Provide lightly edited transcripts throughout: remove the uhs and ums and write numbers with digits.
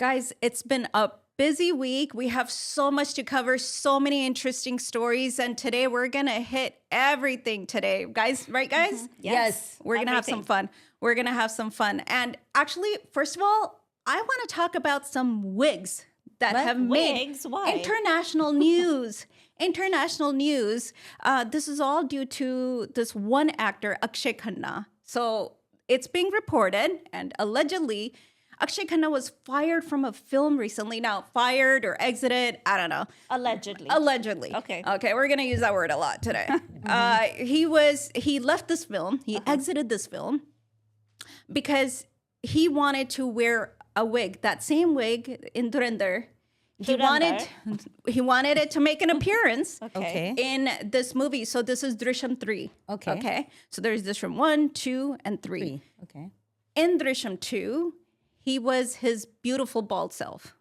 Guys, it's been a busy week. We have so much to cover, so many interesting stories. And today we're going to hit everything today. Guys, right, guys? Mm-hmm. Yes. We're going to have some fun. We're going to have some fun. And actually, first of all, I want to talk about some wigs that have made international news. International news. This is all due to this one actor, Akshay Khanna. So it's being reported and allegedly Akshay Khanna was fired from a film recently. Now, fired or exited, I don't know. Allegedly. Allegedly. Okay. Okay, we're going to use that word a lot today. He left this film. He exited this film because he wanted to wear a wig, that same wig in Dhurandhar. He wanted it to make an appearance in this movie. So this is Drishyam 3. Okay. So there's Drishyam 1, 2, and 3. Okay. In Drishyam 2, he was his beautiful bald self.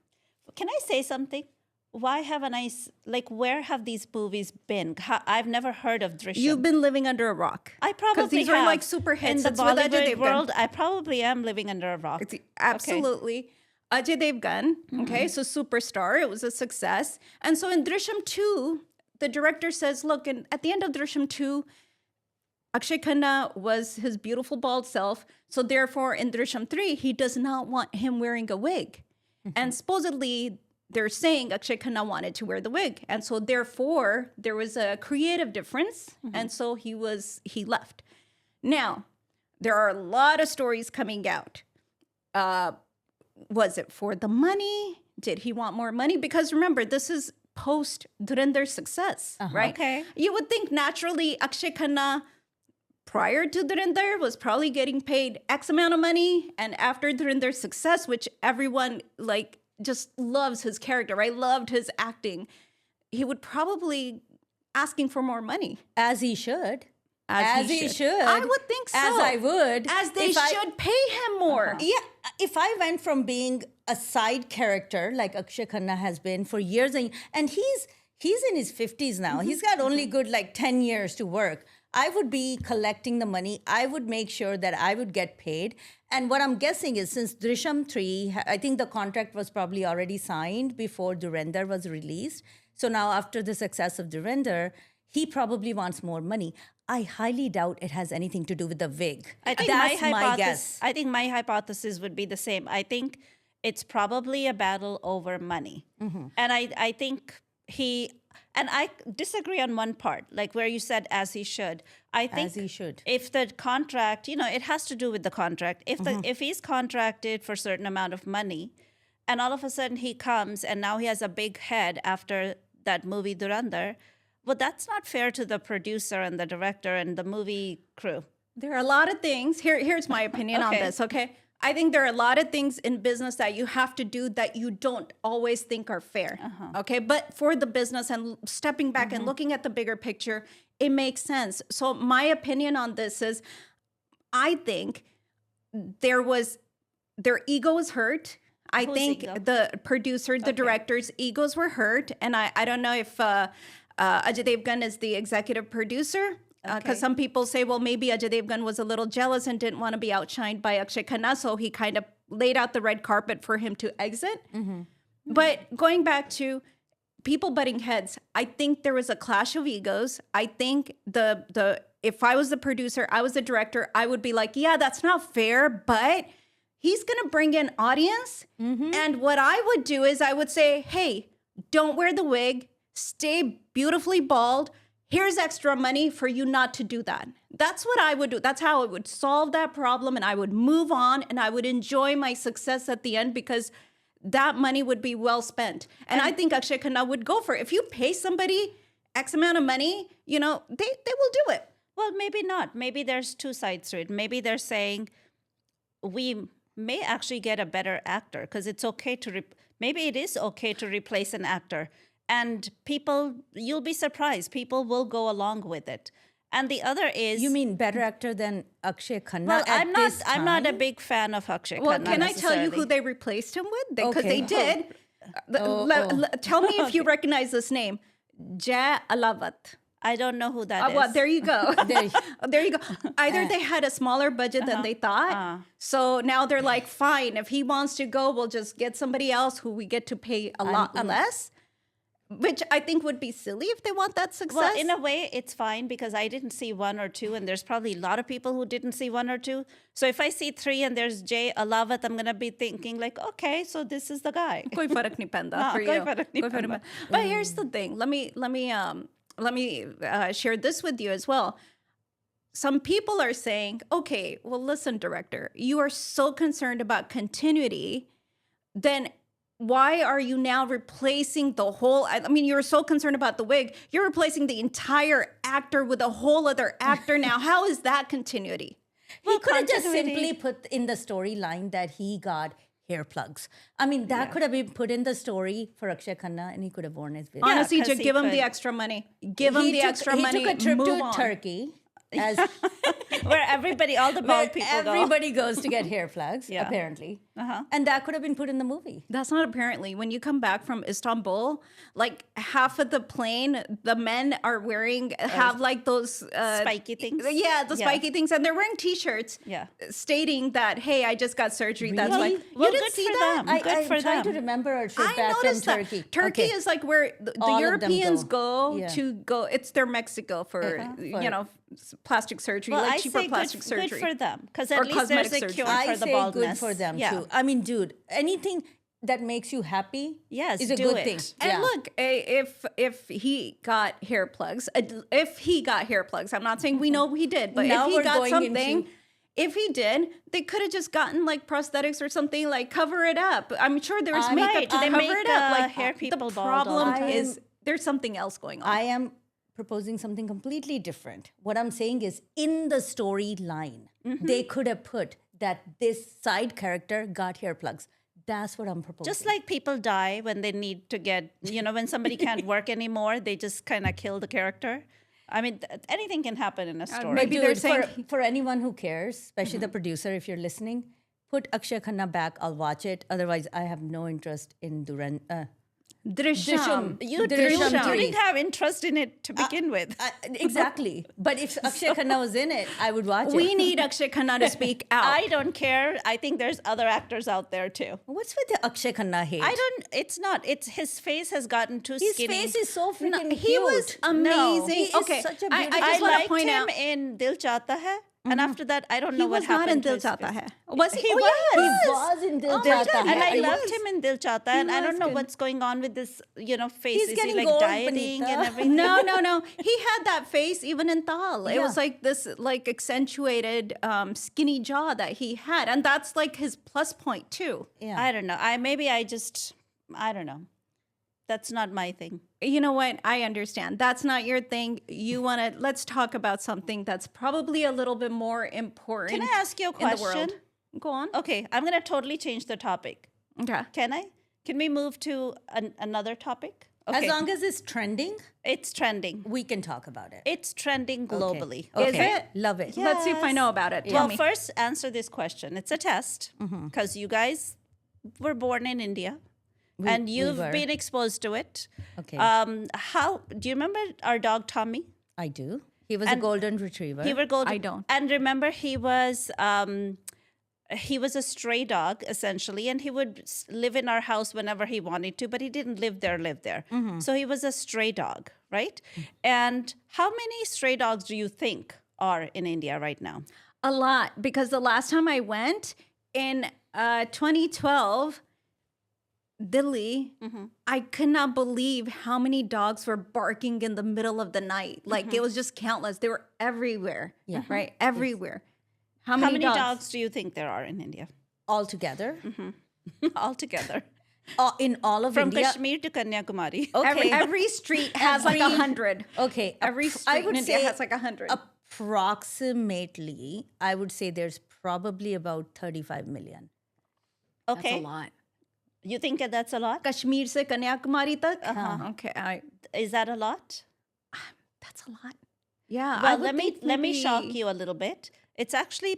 Can I say something? Where have these movies been? I've never heard of Drishyam. You've been living under a rock. I probably these have. are like super hits. In the Bollywood world, I probably am living under a rock. Absolutely. Ajay Devgan, okay, so superstar. It was a success. And so in Drishyam 2, the director says, look, at the end of Drishyam 2, Akshay Khanna was his beautiful bald self. So therefore, in Drishyam 3, he does not want him wearing a wig. And supposedly, they're saying Akshay Khanna wanted to wear the wig. And so therefore, there was a creative difference. And so he left. Now, there are a lot of stories coming out. Was it for the money? Did he want more money? Because remember, this is post Dhurandar's success, right? Okay. You would think naturally Akshay Khanna, prior to Dhurandar, was probably getting paid X amount of money. And after Dhurandar's success, which everyone just loves his character, right? Loved his acting. He would probably asking for more money. As he should. As he should. I would think so. As I would. As they should pay him more. Yeah. If I went from being a side character like Akshay Khanna has been for years, and he's in his 50s now. He's got only good 10 years to work. I would be collecting the money. I would make sure that I would get paid. And what I'm guessing is since Drishyam 3, I think the contract was probably already signed before Dhurandar was released. So now after the success of Dhurandar, he probably wants more money. I highly doubt it has anything to do with the wig. I think That's my guess. I think my hypothesis would be the same. I think it's probably a battle over money. And I think and I disagree on one part, like where you said as he should. I think as he should. If the contract, it has to do with the contract. If he's contracted for a certain amount of money and all of a sudden he comes and now he has a big head after that movie Dhurandar, well, that's not fair to the producer and the director and the movie crew. There are a lot of things. Here's my opinion on this, okay? I think there are a lot of things in business that you have to do that you don't always think are fair, okay? But for the business and stepping back and looking at the bigger picture, it makes sense. So my opinion on this is I think their ego was hurt. I think the producer, the director's egos were hurt. And I don't know if Ajay Devgan is the executive producer. Because some people say, well, maybe Ajay Devgan was a little jealous and didn't want to be outshined by Akshay Khanna, so he kind of laid out the red carpet for him to exit. But going back to people butting heads, I think there was a clash of egos. I think if I was the producer, I was the director, I would be like, yeah, that's not fair, but he's going to bring in audience. And what I would do is I would say, hey, don't wear the wig, stay beautifully bald. Here's extra money for you not to do that. That's what I would do. That's how I would solve that problem. And I would move on and I would enjoy my success at the end because that money would be well spent. And I think Akshay Khanna would go for it. If you pay somebody X amount of money, they will do it. Well, maybe not. Maybe there's two sides to it. Maybe they're saying we may actually get a better actor because it's okay maybe it is okay to replace an actor. And you'll be surprised. People will go along with it. And the other is... You mean better actor than Akshay Khanna well, I'm not a big fan of Akshay Khanna. Well, can I tell you who they replaced him with? Because they did. Tell me if you recognize this name. Jai Alawat. I don't know who that is. Well, there you go. There- There you go. Either they had a smaller budget than they thought. So now they're like, fine, if he wants to go, we'll just get somebody else who we get to pay a lot less. Which I think would be silly if they want that success. Well, in a way, it's fine because I didn't see 1 or 2, and there's probably a lot of people who didn't see 1 or 2. So if I see 3 and there's Jay Alavat, I'm gonna be thinking like, okay, so this is the guy. Koi farak nahi panda for you. koi farak nahi Koi farak panda. nahi- But here's the thing. Let me share this with you as well. Some people are saying, okay, well, listen, director, you are so concerned about continuity, then why are you now replacing the whole? I mean, you're so concerned about the wig. You're replacing the entire actor with a whole other actor now. How is that continuity? He could have just continuity. simply put in the storyline that he got hair plugs. I mean, that could have been put in the story for Akshay Khanna, and he could have worn his wig. Honestly, 'cause just he give him the could. extra money. Give him the extra money. He took a trip Move to on. Turkey. As Where everybody, all the where bald people go. everybody goes to get hair plugs, Yeah. apparently. Uh-huh. And that could have been put in the movie. That's not apparently. When you come back from Istanbul, like half of the plane, the men are wearing, have like those Spiky things? Yeah, the Yeah. spiky things. And they're wearing T-shirts Yeah. stating that, hey, I just got surgery. That's why. Really? You Well, didn't good see for that? them. I'm Good for trying to them. remember our trip I back from noticed that. Turkey. Turkey Okay. is like where the All of them Europeans go. go Yeah. to go. It's their Mexico for, you know, plastic surgery, Well, like I cheaper say plastic good, surgery. good for them because Or at least there's cosmetic a surgery. cure I for the say baldness. good for them Yeah. too. I mean, dude, anything that makes you happy Yes, is a do good it. thing. And Yeah. look, if he got hair plugs, I'm not saying we know he did, but Now if he we're got going something, into- if he did, they could have just gotten like prosthetics or something, like cover it up. I'm sure there's I'm- makeup Right, to they cover make, it up. Like hair people the bald all the problem time. is there's something else going on. I am proposing something completely different. What I'm saying is, in the storyline, Mm-hmm. they could have put that this side character got hair plugs. That's what I'm proposing. Just like people die when they need to get, when somebody can't work anymore, they just kind of kill the character. I mean, anything can happen in a story. maybe Dude, they're saying- for anyone who cares, especially the producer, if you're listening, put Akshay Khanna back. I'll watch it. Otherwise, I have no interest in Drishyam. You Drishyam three. didn't have interest in it to begin with. Exactly. But if Akshay Khanna was in it, I would watch it. We need Akshay Khanna to speak out. I don't care. I think there's other actors out there too. What's with the Akshay Khanna hate? It's not. It's his face has gotten too His skinny. face is so freaking he was cute. amazing. He is Okay, such a I beautiful- just I want to liked point him out in Dil Chahta Hai, and after that, I don't he know was what not in happened. Dil to his Chahta face. Hai. Was he? He Oh, was. yeah, He was in Dil Oh my Chahta God, Hai. And I He loved was. him in Dil Chahta, and I was don't know good. what's going on with this, face. He's Is getting he like gold, dieting Vanita. and everything? No. He had that face even in Tal. It Yeah. was like this, like accentuated, skinny jaw that he had, and that's like his plus point too. Yeah. I don't know. I don't know. That's not my thing. You know what? I understand. That's not your thing. You want to. Let's talk about something that's probably a little bit more important. Can I ask you a in the question? world. Go on. Okay, I'm going to totally change the topic. Okay. Can I? Can we move to another topic? As Okay. long as it's trending, It's trending. we can talk about it. It's trending globally. Okay. Is it? Love it. Let's see if I know about it. Tell Well, me. first answer this question. It's a test because you guys were born in India and you've were. been exposed to it. Okay. How do you remember our dog Tommy? I do. He was a golden retriever. He were golden. I don't. And remember, he was a stray dog essentially, and he would live in our house whenever he wanted to, but he didn't live there. So he was a stray dog, right? And how many stray dogs do you think are in India right now? A lot, because the last time I went in 2012, Delhi, I could not believe how many dogs were barking in the middle of the night. Like it was just countless. They were everywhere. Yeah. Right? Everywhere. How How many, many dogs do you think there are in India all together. altogether? In all of From India. Kashmir to Kanyakumari. Okay. Every street has like 100. Okay. Every I street would in India say has like 100. approximately, I would say there's probably about 35 million. Okay. That's a lot. You think that that's a lot? Kashmir se Kanyakumari tak? Okay. Is that a lot? That's a lot. Yeah. I Well, would think let me shock maybe- you a little bit. It's actually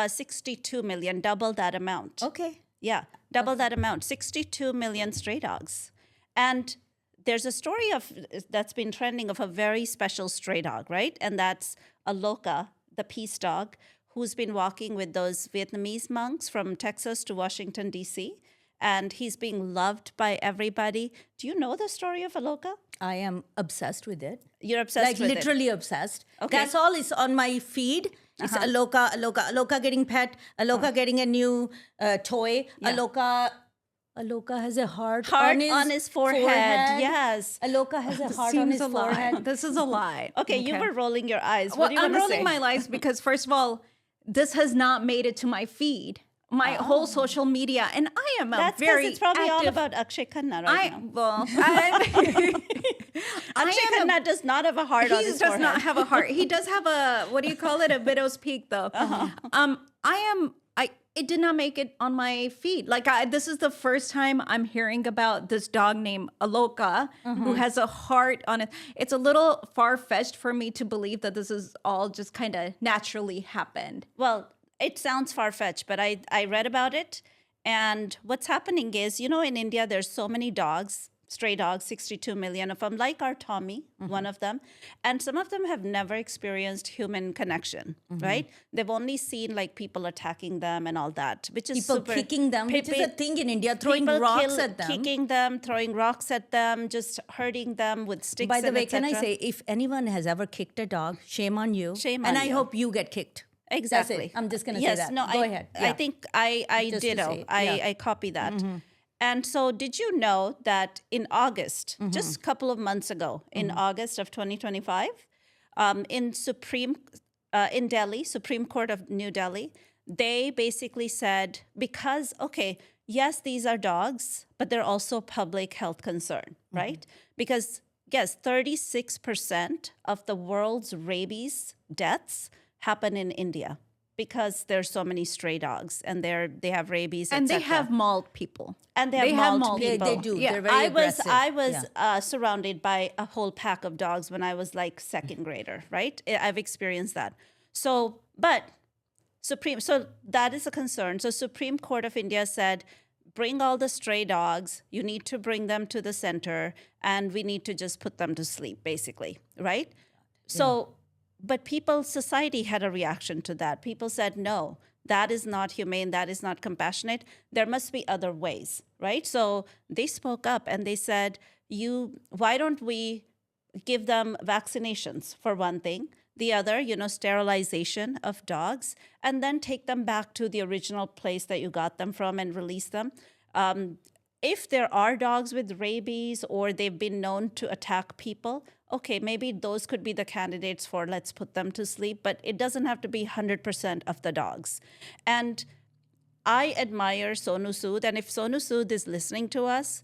62 million, double that amount. Okay. Yeah, double that amount. 62 million stray dogs. And there's a story that's been trending of a very special stray dog, right? And that's Aloka, the peace dog, who's been walking with those Vietnamese monks from Texas to Washington, D.C., and he's being loved by everybody. Do you know the story of Aloka? I am obsessed with it. You're obsessed with it? Like literally obsessed. Okay. That's all is on my feed. It's Aloka, Aloka, Aloka getting pet, Aloka getting a new toy, Aloka has a heart on his forehead. Yes. Aloka has a heart on his forehead. This is a lie. Okay, you were rolling your eyes. Well, What do you I'm want to rolling say? my eyes because, first of all, this has not made it to my feed, my whole social media, and I am a That's because very it's probably all active- about Akshay Khanna right now. I Akshay am a- Khanna does not have a heart on he his does forehead. not have a heart. He does have a, what do you call it? A widow's peak, though. It did not make it on my feed. Like, this is the first time I'm hearing about this dog named Aloka, who has a heart on it. It's a little far-fetched for me to believe that this is all just kind of naturally happened. Well, it sounds far-fetched, but I read about it. And what's happening is, in India, there's so many dogs, stray dogs, 62 million of them, like our Tommy, one of them. And some of them have never experienced human connection, right? They've only seen like people attacking them and all that, which is People super, kicking them, which is a thing in India, throwing people rocks at them. kicking them, throwing rocks at them, just hurting them with sticks. By the and way, can I etc.. say, if anyone has ever kicked a dog, shame on you. Shame and on I you. hope you get kicked. Exactly. That's it. I'm just going to yes, say that. No, Go ahead. I think I Just to ditto. say, yeah. I copy that. And so did you know that in August, just a couple of months ago, in August of 2025, in Delhi, Supreme Court of New Delhi, they basically said, because, yes, these are dogs, but they're also public health concern, right? Because, yes, 36% of the world's rabies deaths happen in India because there's so many stray dogs and they have rabies, And they etc.. have mauled people. And they have mauled Yeah, people. they do. Yeah, They're very aggressive. I was surrounded by a whole pack of dogs when I was like second grader, right? I've experienced that. So that is a concern. So Supreme Court of India said, bring all the stray dogs. You need to bring them to the center, and we need to just put them to sleep, basically, right? So, but society had a reaction to that. People said, no, that is not humane. That is not compassionate. There must be other ways, right? So they spoke up and they said, why don't we give them vaccinations for one thing? The other, sterilization of dogs, and then take them back to the original place that you got them from and release them. If there are dogs with rabies or they've been known to attack people, okay, maybe those could be the candidates for let's put them to sleep, but it doesn't have to be 100% of the dogs. And I admire Sonu Sood, and if Sonu Sood is listening to us,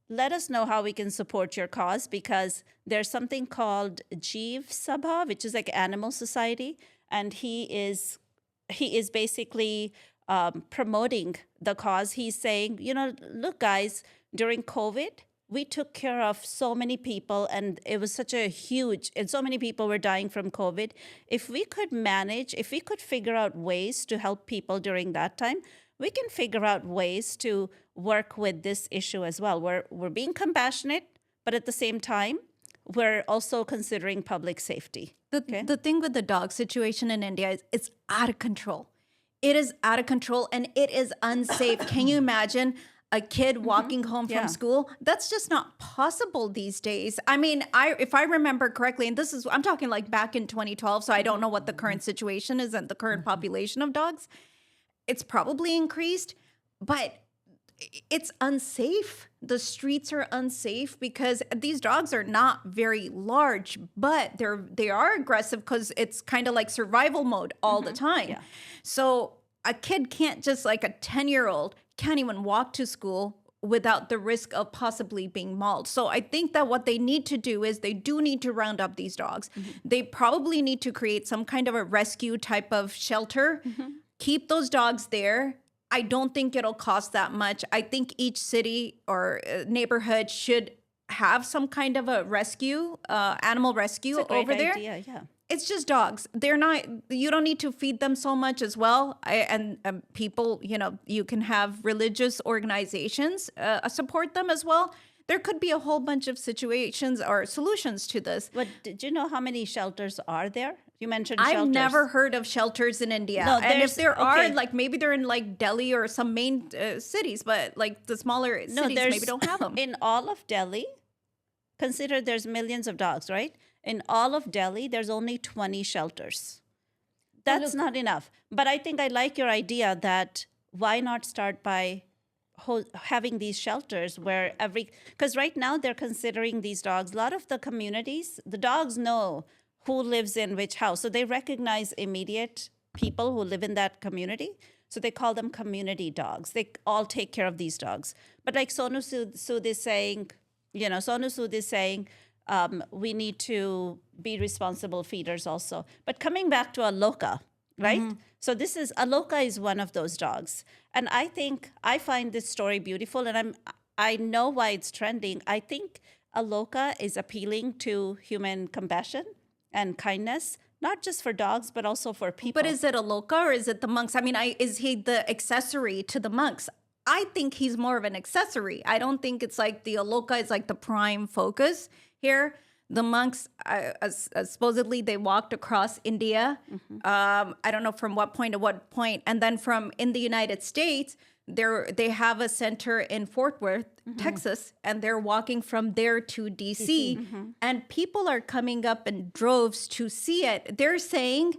let us know how we can support your cause, because there's something called Jeev Sabha, which is like Animal Society, and he is basically promoting the cause. He's saying, look, guys, during COVID, we took care of so many people, and it was and so many people were dying from COVID. If we could figure out ways to help people during that time, we can figure out ways to work with this issue as well. We're being compassionate, but at the same time, we're also considering public safety. The thing with the dog situation in India is it's out of control. It is out of control and it is unsafe. Can you imagine a kid walking home from school? That's just not possible these days. I mean, if I remember correctly, and I'm talking like back in 2012, so I don't know what the current situation is and the current population of dogs. It's probably increased, but it's unsafe. The streets are unsafe because these dogs are not very large, but they are aggressive because it's kind of like survival mode all the time. Yeah. So a kid can't just, like a 10-year-old can't even walk to school without the risk of possibly being mauled. So I think that what they need to do is they do need to round up these dogs. They probably need to create some kind of a rescue type of shelter, keep those dogs there. I don't think it'll cost that much. I think each city or neighborhood should have some kind of a rescue, animal rescue over there. Idea, yeah. It's just dogs. You don't need to feed them so much as well. And people, you can have religious organizations support them as well. there could be a whole bunch of situations or solutions to this. But did you know how many shelters are there? You mentioned I've shelters. never heard of shelters in India. No, and if there are, okay. like maybe they're in like Delhi or some main cities, but like the smaller cities maybe don't have them. In all of Delhi, consider there's millions of dogs, right? In all of Delhi, there's only 20 shelters. That's not enough. But I think I like your idea that why not start by having these shelters where because right now they're considering these dogs. A lot of the communities, the dogs know who lives in which house. So they recognize immediate people who live in that community. So they call them community dogs. They all take care of these dogs. But like Sonu Sood is saying, we need to be responsible feeders also. But coming back to Aloka, right? So Aloka is one of those dogs. And I find this story beautiful, and I know why it's trending. I think Aloka is appealing to human compassion and kindness, not just for dogs, but also for people. But is it Aloka or is it the monks? I mean, is he the accessory to the monks? I think he's more of an accessory. I don't think it's like the Aloka is like the prime focus here. The monks, supposedly, they walked across India. I don't know from what point to what point. And then in the United States, they have a center in Fort Worth, Texas, and they're walking from there to DC. And people are coming up in droves to see it. They're saying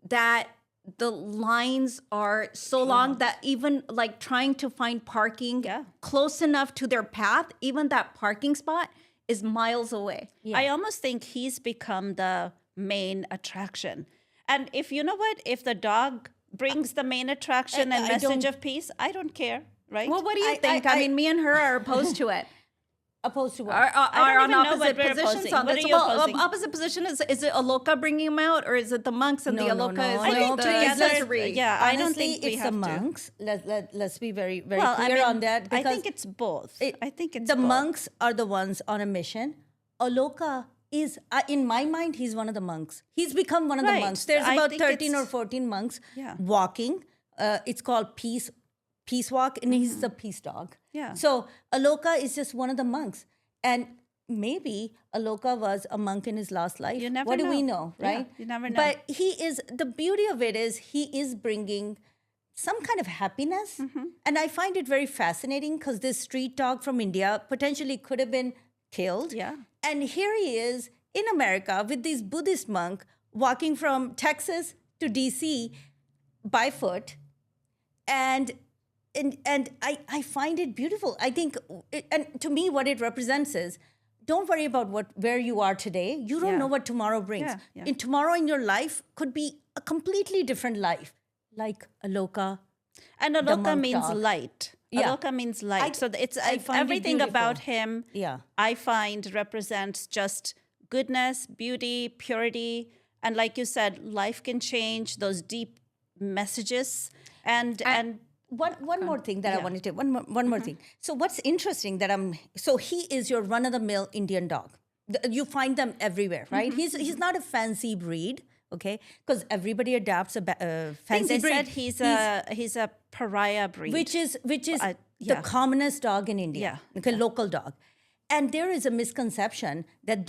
that the lines are so long that even like trying to find parking close enough to their path, even that parking spot is miles away. I almost think he's become the main attraction. And if the dog brings the main attraction and message of peace, I don't care, right? Well, what do you think? I mean, me and her are opposed to it. Opposed to what? Are on opposite we're positions opposing. on What this. are you opposing? Opposite position is it Aloka bringing him out, or is it the monks and the Aloka is I like think the together, accessory? yeah, Honestly, I don't think we it's have the to. monks. Let's be very, very clear on that. I Because think it's both. I think it's the both. monks are the ones on a mission. Aloka is, in my mind, he's one of the monks. He's become one of the Right. monks. There's I about think 13 or it's- 14 monks Yeah. walking. It's called Peace Walk, and he's the peace dog. Yeah. So Aloka is just one of the monks. And maybe Aloka was a monk in his last life. You never what do we know. know, Yeah, right? you never know. But the beauty of it is he is bringing some kind of happiness. And I find it very fascinating because this street dog from India potentially could have been killed. Yeah. And here he is in America with this Buddhist monk walking from Texas to DC by foot. And I find it beautiful. I think, and to me, what it represents is, don't worry about where you are today. You don't Yeah. know what tomorrow brings. Yeah, yeah. And tomorrow in your life could be a completely different life, like Aloka. And the Aloka monk means dog. light. Yeah. Aloka means light. So I find it everything about beautiful. him, Yeah. I find represents just goodness, beauty, purity. And like you said, life can change, those deep messages. And One more thing that I wanted to one more thing. So what's interesting so he is your run of the mill Indian dog. You find them everywhere, right? He's not a fancy breed, okay? Because everybody adopts a fancy they breed. said he's a pariah breed. which is the yeah. commonest dog in India. Yeah, Okay, local dog. And there is a misconception that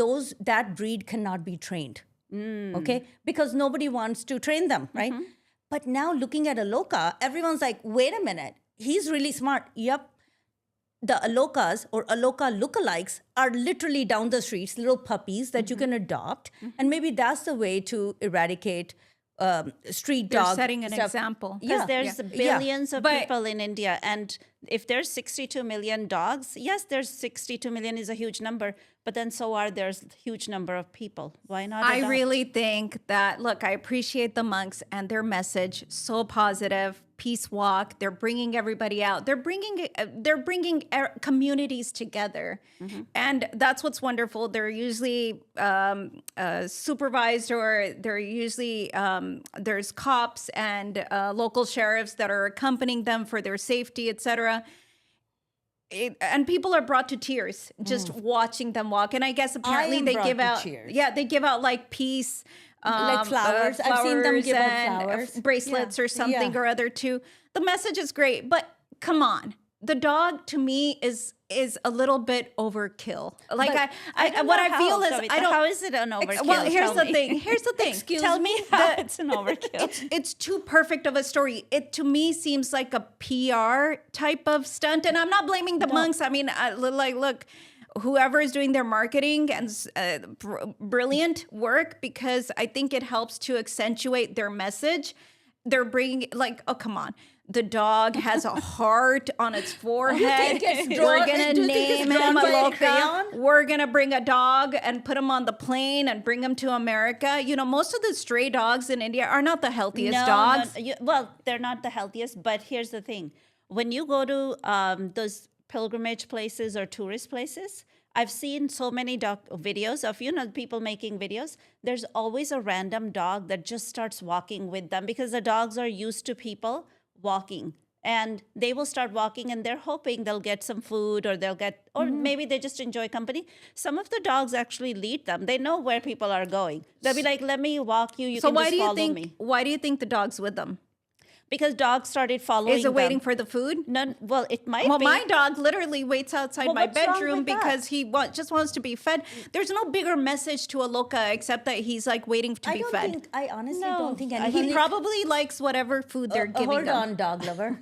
that breed cannot be trained. Okay? Because nobody wants to train them, right? But now looking at Aloka, everyone's like, wait a minute, he's really smart. Yep. The Alokas or Aloka lookalikes are literally down the streets, little puppies that you can adopt. And maybe that's the way to eradicate street They're dog setting an stuff. example. Because Yeah. there's Yeah. billions of But- people in India. And if there's 62 million dogs, yes, there's 62 million is a huge number, but then there's huge number of people. Why not I adopt? really think that, look, I appreciate the monks and their message, so positive, peace walk. They're bringing everybody out. They're bringing communities together. And that's what's wonderful. They're usually supervised, or they're usually, there's cops and local sheriffs that are accompanying them for their safety, etc. And people are brought to tears just watching them walk. And I guess apparently am they brought give to out, tears. they give out like peace, Like flowers. I've seen them give out and, flowers. bracelets Yeah. or something Yeah. or other too. The message is great, but come on. the dog to me is a little bit overkill. Like But I what I feel is Kavita, I don't. how is it an overkill? Well, here's Tell the me. thing. Here's the thing. Tell me how it's an overkill. It's too perfect of a story. It to me seems like a PR type of stunt, and I'm not blaming the monks. I mean, look, whoever is doing their marketing and brilliant work, because I think it helps to accentuate their message. They're bringing like, oh come on. The dog has a heart on its forehead. We're gonna name him Aloka. We're gonna bring a dog and put him on the plane and bring him to America. You know, most of the stray dogs in India are not the healthiest dogs. Well, they're not the healthiest, but here's the thing. When you go to those pilgrimage places or tourist places, I've seen so many videos of, people making videos. There's always a random dog that just starts walking with them because the dogs are used to people walking, and they will start walking and they're hoping they'll get some food or maybe they just enjoy company. Some of the dogs actually lead them. They know where people are going. They'll be like, let me walk you. You So can why just do you follow think? me. Why do you think the dog's with them? Because dogs started following Is it waiting them. for the food? No, well, it might Well, be. my dog literally waits outside Well, my what's wrong bedroom with that? because he just wants to be fed. There's no bigger message to Aloka except that he's like waiting to be fed. I honestly No, don't think I anyone. He probably likes whatever food they're giving Hold them. on, dog lover.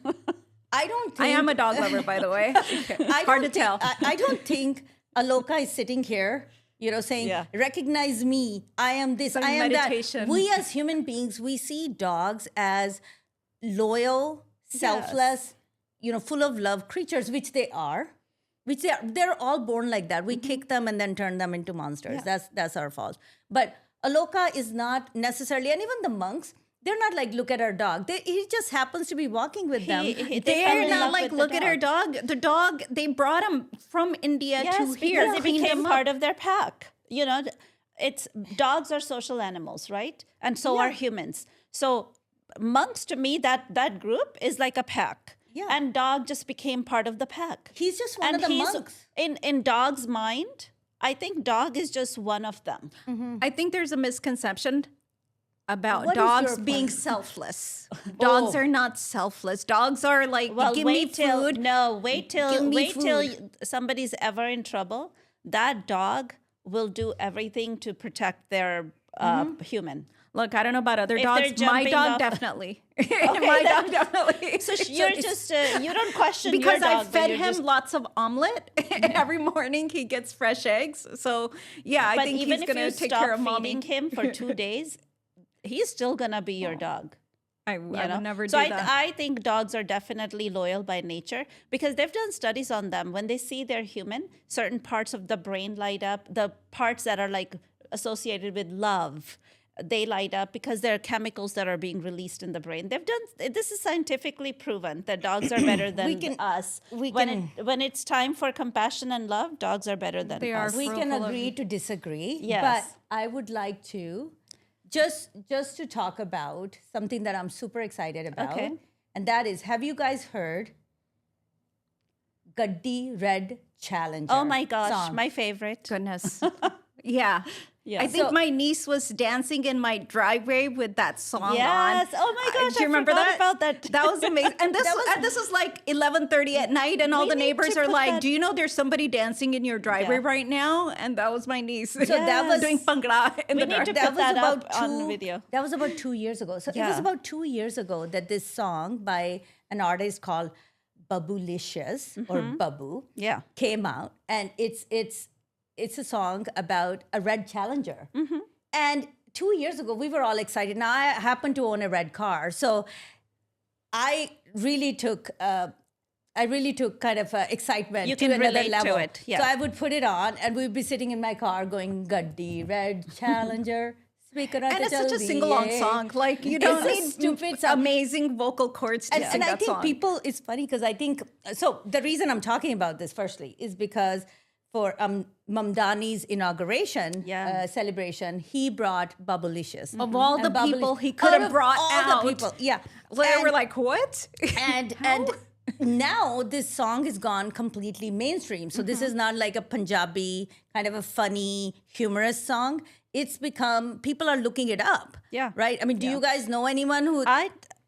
I don't think. I am a dog lover, by the way. I Hard don't to tell. I don't think Aloka is sitting here, saying, Yeah. recognize me. I am this, Some I am meditation. that. We as human beings, we see dogs as loyal, selfless, full of love creatures, which they are. They're all born like that. We kick them and then turn them into monsters. That's our fault. But Aloka is not necessarily, and even the monks, they're not like, look at our dog. He just happens to be walking with them. They fell They're in not love like, with the look at our dog. The dog, they brought him from India Yes, to here. because it cleaned became him up. part of their pack. It's dogs are social animals, right? And so are humans. So monks, to me, that group is like a pack. Yeah. And dog just became part of the pack. He's just one And of the he's monks. in dog's mind. I think dog is just one of them. I think there's a misconception about What is dogs your being point? selfless. Dogs are not selfless. Dogs are like, Well, give me wait till food. wait Give till me somebody's ever in trouble. That dog will do everything to protect their human. Look, I don't know about other If they're dogs. My jumping dog off- definitely. My dog definitely. So you're just you don't question because your I dog, but fed you're him just- lots of omelet every morning. He gets fresh eggs. So yeah, I But think even he's if gonna you take stop care of feeding mommy. him for 2 days, he's still gonna be your dog. I You would know? never do So that. I think dogs are definitely loyal by nature because they've done studies on them. When they see they're human, certain parts of the brain light up. The parts that are like associated with love, they light up because there are chemicals that are being released in the brain. This is scientifically proven that dogs are better than us. When it's time for compassion and love, dogs are better than They are. us. We full can of- agree to disagree. Yes. But I would like to just to talk about something that I'm super excited about. Okay. And that is, have you guys heard Gaddi Red Challenger? Oh my gosh, song? my favorite. Goodness. Yeah. Yeah. I think So- my niece was dancing in my driveway with that song Yes. on. Oh my gosh, Do you I remember forgot that? about that. That was amazing. And this That was- and this is like 11:30 at night, and all We the need neighbors to are put like, that- "Do you know there's somebody dancing in your driveway Yeah. right now?" And that was my niece. So that was- doing bhangra in We the need dark. to that put was that about up on video. That was about 2 years ago. So it was Yeah. about 2 years ago that this song by an artist called Babulicious or Babu Yeah. came out, and it's a song about a red Challenger. And 2 years ago, we were all excited. Now I happen to own a red car, so I really took kind of excitement You to can another relate to level. it, yeah. So I would put it on, and we'd be sitting in my car going, "Gaddi Red Challenger." And it's such a sing-along song. Like you don't a need stupid song. amazing vocal cords to sing And I that think song. people, it's funny because I think, so the reason I'm talking about this firstly is because for Mamdani's inauguration Yeah. celebration, he brought Babulicious. Of all And the Babuli- people he could have Out of brought all out, the people, yeah. They And- were like, "What?" and now this song has gone completely mainstream. So this is not like a Punjabi kind of a funny, humorous song. It's become, people are looking it up. Yeah. Right? I mean, do you guys know anyone who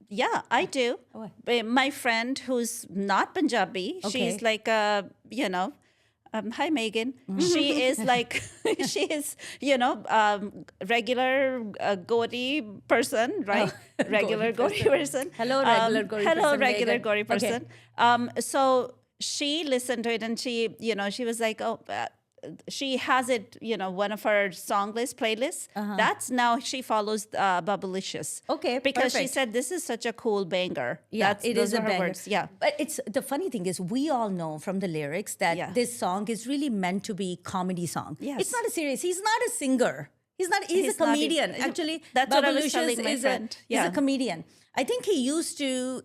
Yeah, I do. What? My friend who's not Punjabi, Okay. she's like hi Megan. She is like she is regular Gauri person, right? Regular Gauri person. Hello, regular Gauri Hello, person, regular Megan. Gauri Okay. person. So she listened to it and she was like, oh. She has it, one of her song list playlists. That's now she follows Bubblicious. Okay, because she perfect. said this is such a cool banger. Yeah, Those it is are a her banger. words. Yeah. But it's the funny thing is we all know from the lyrics that Yeah. this song is really meant to be comedy song. Yes. It's not a serious. He's not a singer. He's a He's not comedian. even- Actually, That's what I was Bubblicious telling my is friend. he's Yeah. a comedian. I think he used to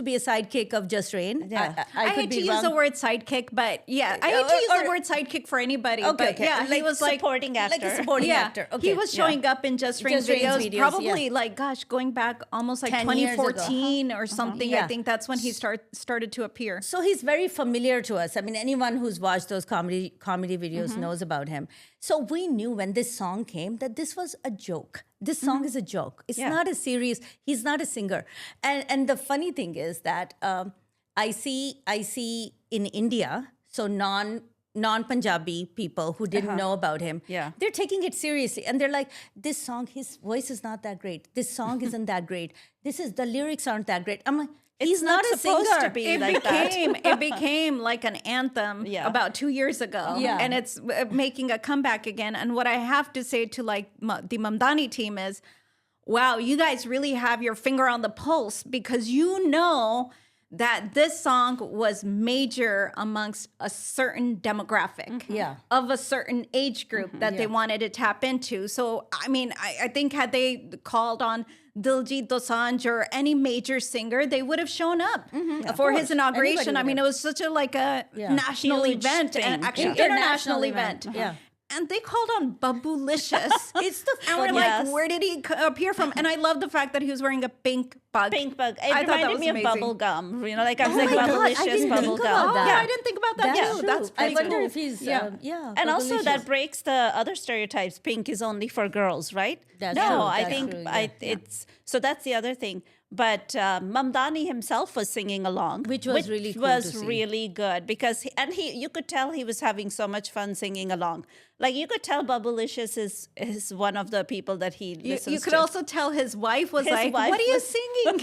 be a sidekick of Just Rain. Yeah. I could hate be to use wrong. the word sidekick, but yeah, I hate to use or- the word sidekick for anybody. Okay, but okay. yeah, he Like was like supporting actor. like a supporting actor. Okay. He was showing up in Just Rain's Just Rain's videos, videos, probably yeah. like, gosh, going back almost like 10 years ago. 2014 or something. Yeah. I think that's when he started to appear. So he's very familiar to us. I mean, anyone who's watched those comedy videos knows about him. So we knew when this song came that this was a joke. This song is a joke. It's Yeah. not a serious. He's not a singer. And the funny thing is that I see in India, so non Punjabi people who didn't know about him, Yeah. they're taking it seriously and they're like, this song, his voice is not that great. This song isn't that great. The lyrics aren't that great. I'm like, he's not a supposed singer. to be It like that. became like an anthem Yeah. about 2 years ago. Yeah. And it's making a comeback again. And what I have to say to like the Mamdani team is, wow, you guys really have your finger on the pulse because you know that this song was major amongst a certain demographic Yeah. of a certain age group that they wanted to tap into. So, I mean, I think had they called on Diljit Dosanjh or any major singer, they would have shown up for his inauguration. Anybody I mean, would it was such a like a Yeah. national Huge event and thing. actually Yeah. international event. Yeah. And they called on Bubblicious. It's the And we're funniest. like, where did he appear from? And I love the fact that he was wearing a pink bug. Pink bug. It I thought that reminded was me of amazing. bubble gum. Like I was Oh like my God, I Bubblicious didn't bubble think gum. about that. Yeah, I didn't think about that That's too. true. That's I pretty wonder cool. if he's Yeah. And also Bubblicious. that breaks the other stereotypes. Pink is only for girls, right? That's no, true, I that's think true, yeah, it's so that's the other thing. But Mamdani himself was singing along, Which was really cool was to see. really good because you could tell he was having so much fun singing along. Like you could tell Bubblicious is one of the people that he listens You could to. also tell his wife was His like, wife "What are you was- singing?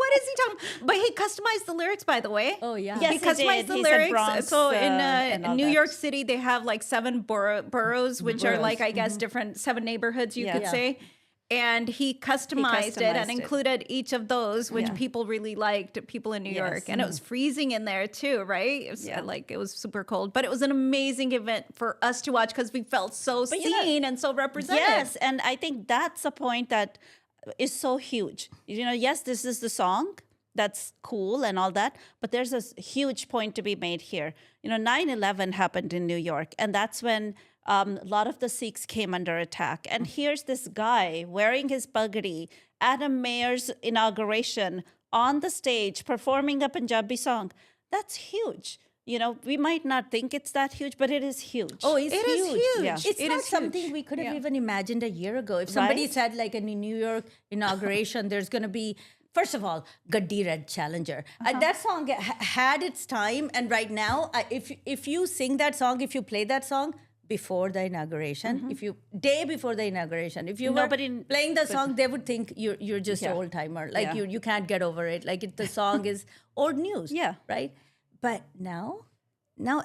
What is he talking?" But he customized the lyrics, by the way. Oh, yeah. Yes, he he customized did. the He said lyrics. Bronx, So in and all New that. York City, they have like 7 boroughs, which are like I guess different 7 neighborhoods. You Yeah. could Yeah. say. And he customized it and customized it. included each of those, which Yeah. people really liked, people in New Yes. York. And it was freezing in there too, right? It was Yeah. like it was super cold. But it was an amazing event for us to watch because we felt so you know- seen and so represented. Yes, and I think that's a point that is so huge. Yes, this is the song. That's cool and all that. But there's a huge point to be made here. 9/11 happened in New York, and that's when a lot of the Sikhs came under attack. And here's this guy wearing his pagdi at a mayor's inauguration on the stage performing a Punjabi song. That's huge. We might not think it's that huge, but it is huge. Oh, it's It is huge. huge. Yeah. It's It not is something huge. we could have even imagined a year ago. If somebody Right? said, like, in a New York inauguration, there's going to be, first of all, Gaddi Red Challenger. That song had its time. And right now, if you sing that song, if you play that song before the inauguration, if you day before the inauguration, if you were Nobody- playing the song, they would think you're just an Yeah. old timer. Like Yeah. you can't get over it. Like the song is old news. Yeah. Right. But now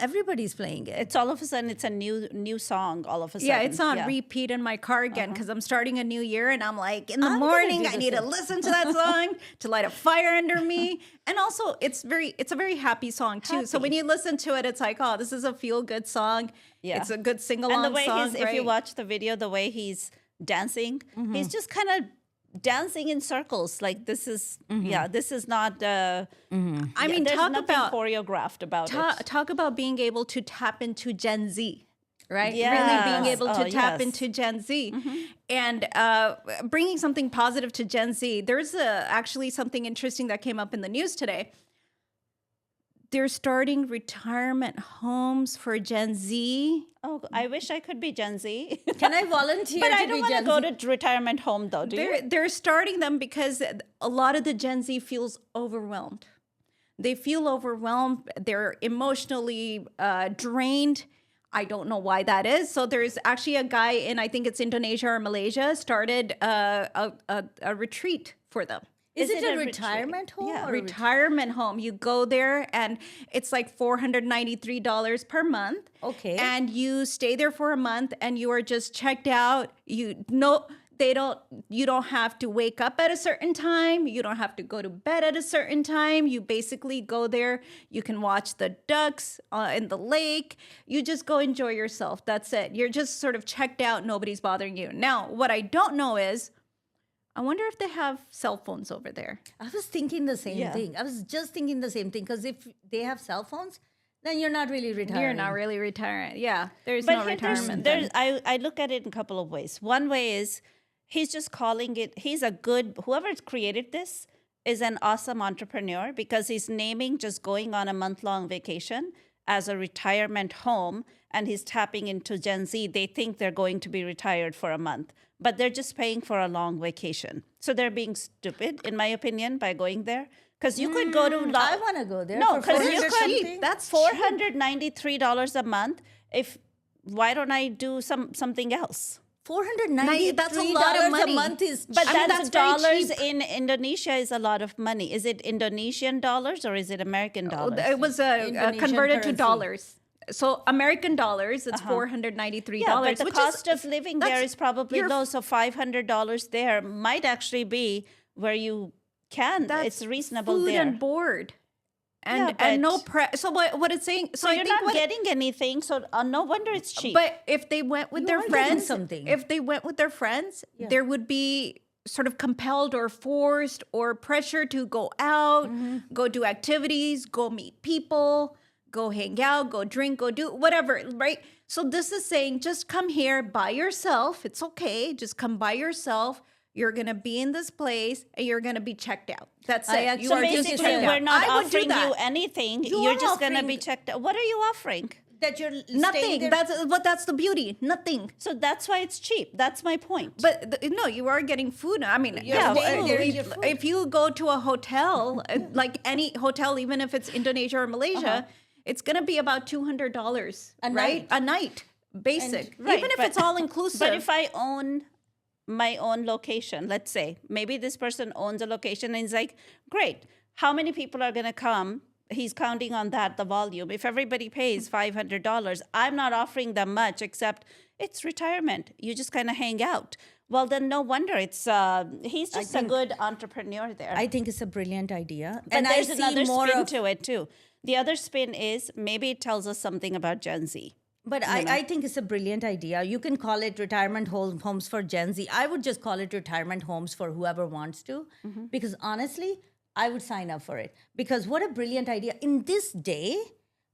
everybody's playing it. It's all of a sudden it's a new song all of a sudden. Yeah, it's on Yeah. repeat in my car again because I'm starting a new year and I'm like, in the I'm gonna morning, do I the need to same. listen to that song to light a fire under me. And also, it's a very happy song too. So when you listen to it, it's like, oh, this is a feel good song. Yeah. It's a good sing along And the way song. if you right? watch the video, the way he's dancing, he's just kind of dancing in circles. Like this is this is not I mean, there's talk nothing about choreographed about it. talk about being able to tap into Gen Z. Right? Yes. Really being able to Oh, tap yes. into Gen Z and bringing something positive to Gen Z. There's actually something interesting that came up in the news today. they're starting retirement homes for Gen Z. Oh, I wish I could be Gen Z. Can I volunteer? But I to don't be want to Gen go Z? to retirement home though, do you? They're starting them because a lot of the Gen Z feels overwhelmed. They feel overwhelmed. They're emotionally drained. I don't know why that is. So there's actually a guy in, I think it's Indonesia or Malaysia, started a retreat for them. Is it a retreat? retirement home? Yeah. or a Retirement home. You go there and it's like $493 per month. Okay. And you stay there for a month and you are just checked out. You don't have to wake up at a certain time. You don't have to go to bed at a certain time. You basically go there. You can watch the ducks in the lake. You just go enjoy yourself. That's it. You're just sort of checked out. Nobody's bothering you. Now, what I don't know is, I wonder if they have cell phones over there. I was thinking the same Yeah. thing. I was just thinking the same thing because if they have cell phones, then you're not really retiring. You're not really retiring. Yeah, there's But no here, retirement. there's, then. I look at it in a couple of ways. One way is he's just calling it, whoever created this is an awesome entrepreneur because he's naming just going on a month-long vacation as a retirement home and he's tapping into Gen Z. They think they're going to be retired for a month, but they're just paying for a long vacation. So they're being stupid, in my opinion, by going there. Because you could go to... I want to go there. No, for 'cause you 400 could- something. That's $493 a month. Why don't I do something else? $493 That's a lot of money. a month is But I mean, that's that's very dollars cheap. in Indonesia is a lot of money. Is it Indonesian dollars or is it American dollars? It was Indonesian converted to currency. dollars. So American dollars, it's $493. Yeah, but the which cost of living there that's- is probably you're- low. So $500 there might actually be where you can. That's It's reasonable food there. and board, Yeah, and no but- so what it's saying. So so I you're think not what, getting anything. So no wonder it's cheap. But if they went with You their are getting friends, something. if they went with their friends, there would be sort of compelled or forced or pressure to go out, go do activities, go meet people, go hang out, go drink, go do whatever, right? So this is saying just come here by yourself. It's okay. Just come by yourself. You're going to be in this place and you're going to be checked out. That's I it. actually- You so are just basically, checked we're out. not I would do offering that. you anything. You You're are just going to be offering- checked out. What are you offering? that you're staying Nothing. there. That's the beauty. Nothing. So that's why it's cheap. That's my point. But no, you are getting food. I mean, Yeah, staying there, you get food. if you go to a hotel, like any hotel, even if it's Indonesia or Malaysia, it's gonna be about $200 A right? night. A night, basic. Right, even if but- it's all inclusive. But if I own my own location, let's say, maybe this person owns a location and he's like, great, how many people are going to come? He's counting on that, the volume. If everybody pays $500, I'm not offering them much except it's retirement. You just kind of hang out. Well, then no wonder he's just a good entrepreneur there. I think it's a brilliant idea. But and there's I see another more spin of, to it too. The other spin is maybe it tells us something about Gen Z. But I think it's a brilliant idea. You can call it retirement homes for Gen Z. I would just call it retirement homes for whoever wants to. Because honestly, I would sign up for it. Because what a brilliant idea. In this day,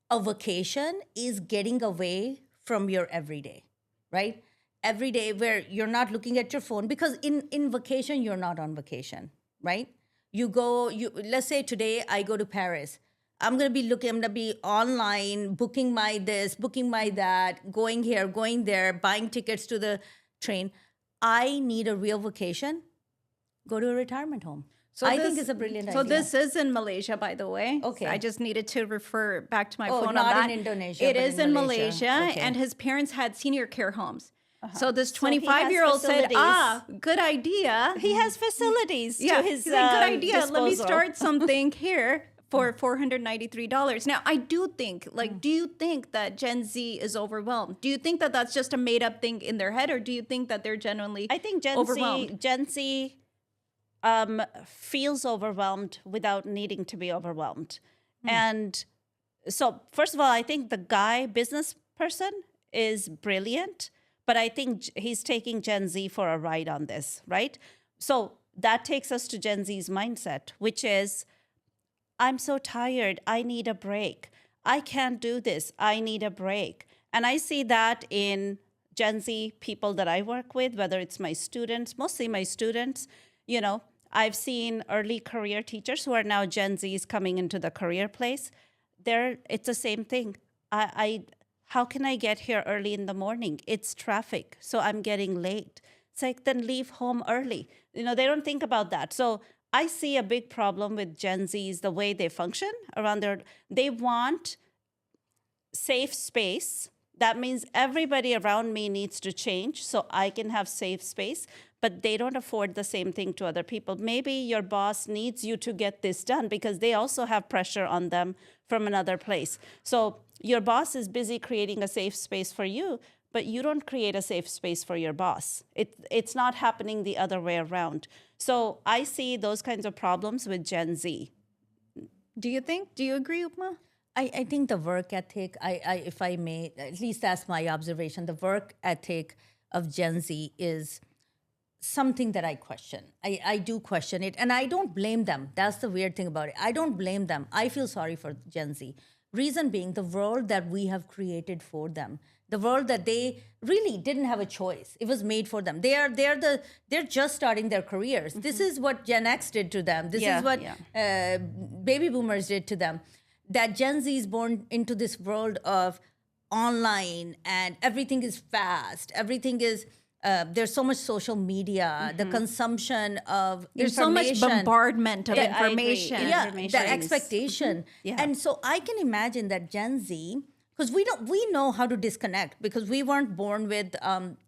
a vacation is getting away from your everyday, right? Every day where you're not looking at your phone. Because in vacation, you're not on vacation, right? Let's say today I go to Paris. I'm going to be online, booking my this, booking my that, going here, going there, buying tickets to the train. I need a real vacation. Go to a retirement home. I think it's a brilliant idea. So this is in Malaysia, by the way. Okay. I just needed to refer back to my Oh, phone not on that. in Indonesia, It but is in in Malaysia. Malaysia, Okay. and his parents had senior care homes. So this So he has 25-year-old said, facilities. good idea. He has facilities Yeah, to his he's like, good idea. Let me disposal." start something here for $493. Now, I do think, do you think that Gen Z is overwhelmed? Do you think that that's just a made-up thing in their head, or do you think that they're genuinely I think overwhelmed? Gen Z feels overwhelmed without needing to be overwhelmed. And so, first of all, I think the business person is brilliant, but I think he's taking Gen Z for a ride on this, right? So that takes us to Gen Z's mindset, which is, I'm so tired. I need a break. I can't do this. I need a break. And I see that in Gen Z people that I work with, whether it's my students, mostly my students. You know, I've seen early career teachers who are now Gen Zs coming into the career place. it's the same thing. How can I get here early in the morning? It's traffic, so I'm getting late. It's like, then leave home early. They don't think about that. So I see a big problem with Gen Zs, the way they function around they want safe space. That means everybody around me needs to change so I can have safe space, but they don't afford the same thing to other people. Maybe your boss needs you to get this done because they also have pressure on them from another place. So your boss is busy creating a safe space for you, but you don't create a safe space for your boss. It's not happening the other way around. So I see those kinds of problems with Gen Z. Do you agree, Upma? I think the work ethic, if I may, at least that's my observation, the work ethic of Gen Z is something that I question. I do question it, and I don't blame them. That's the weird thing about it. I don't blame them. I feel sorry for Gen Z. Reason being, the world that we have created for them, the world that they really didn't have a choice. It was made for them. They're just starting their careers. Mm-hmm. This is what Gen X did to them. This is what baby boomers did to them. That Gen Z is born into this world of online and everything is fast. Everything is, there's so much social media, the consumption of there's so much bombardment of information. Yeah, the expectation. Yeah. And so I can imagine that Gen Z, because we know how to disconnect because we weren't born with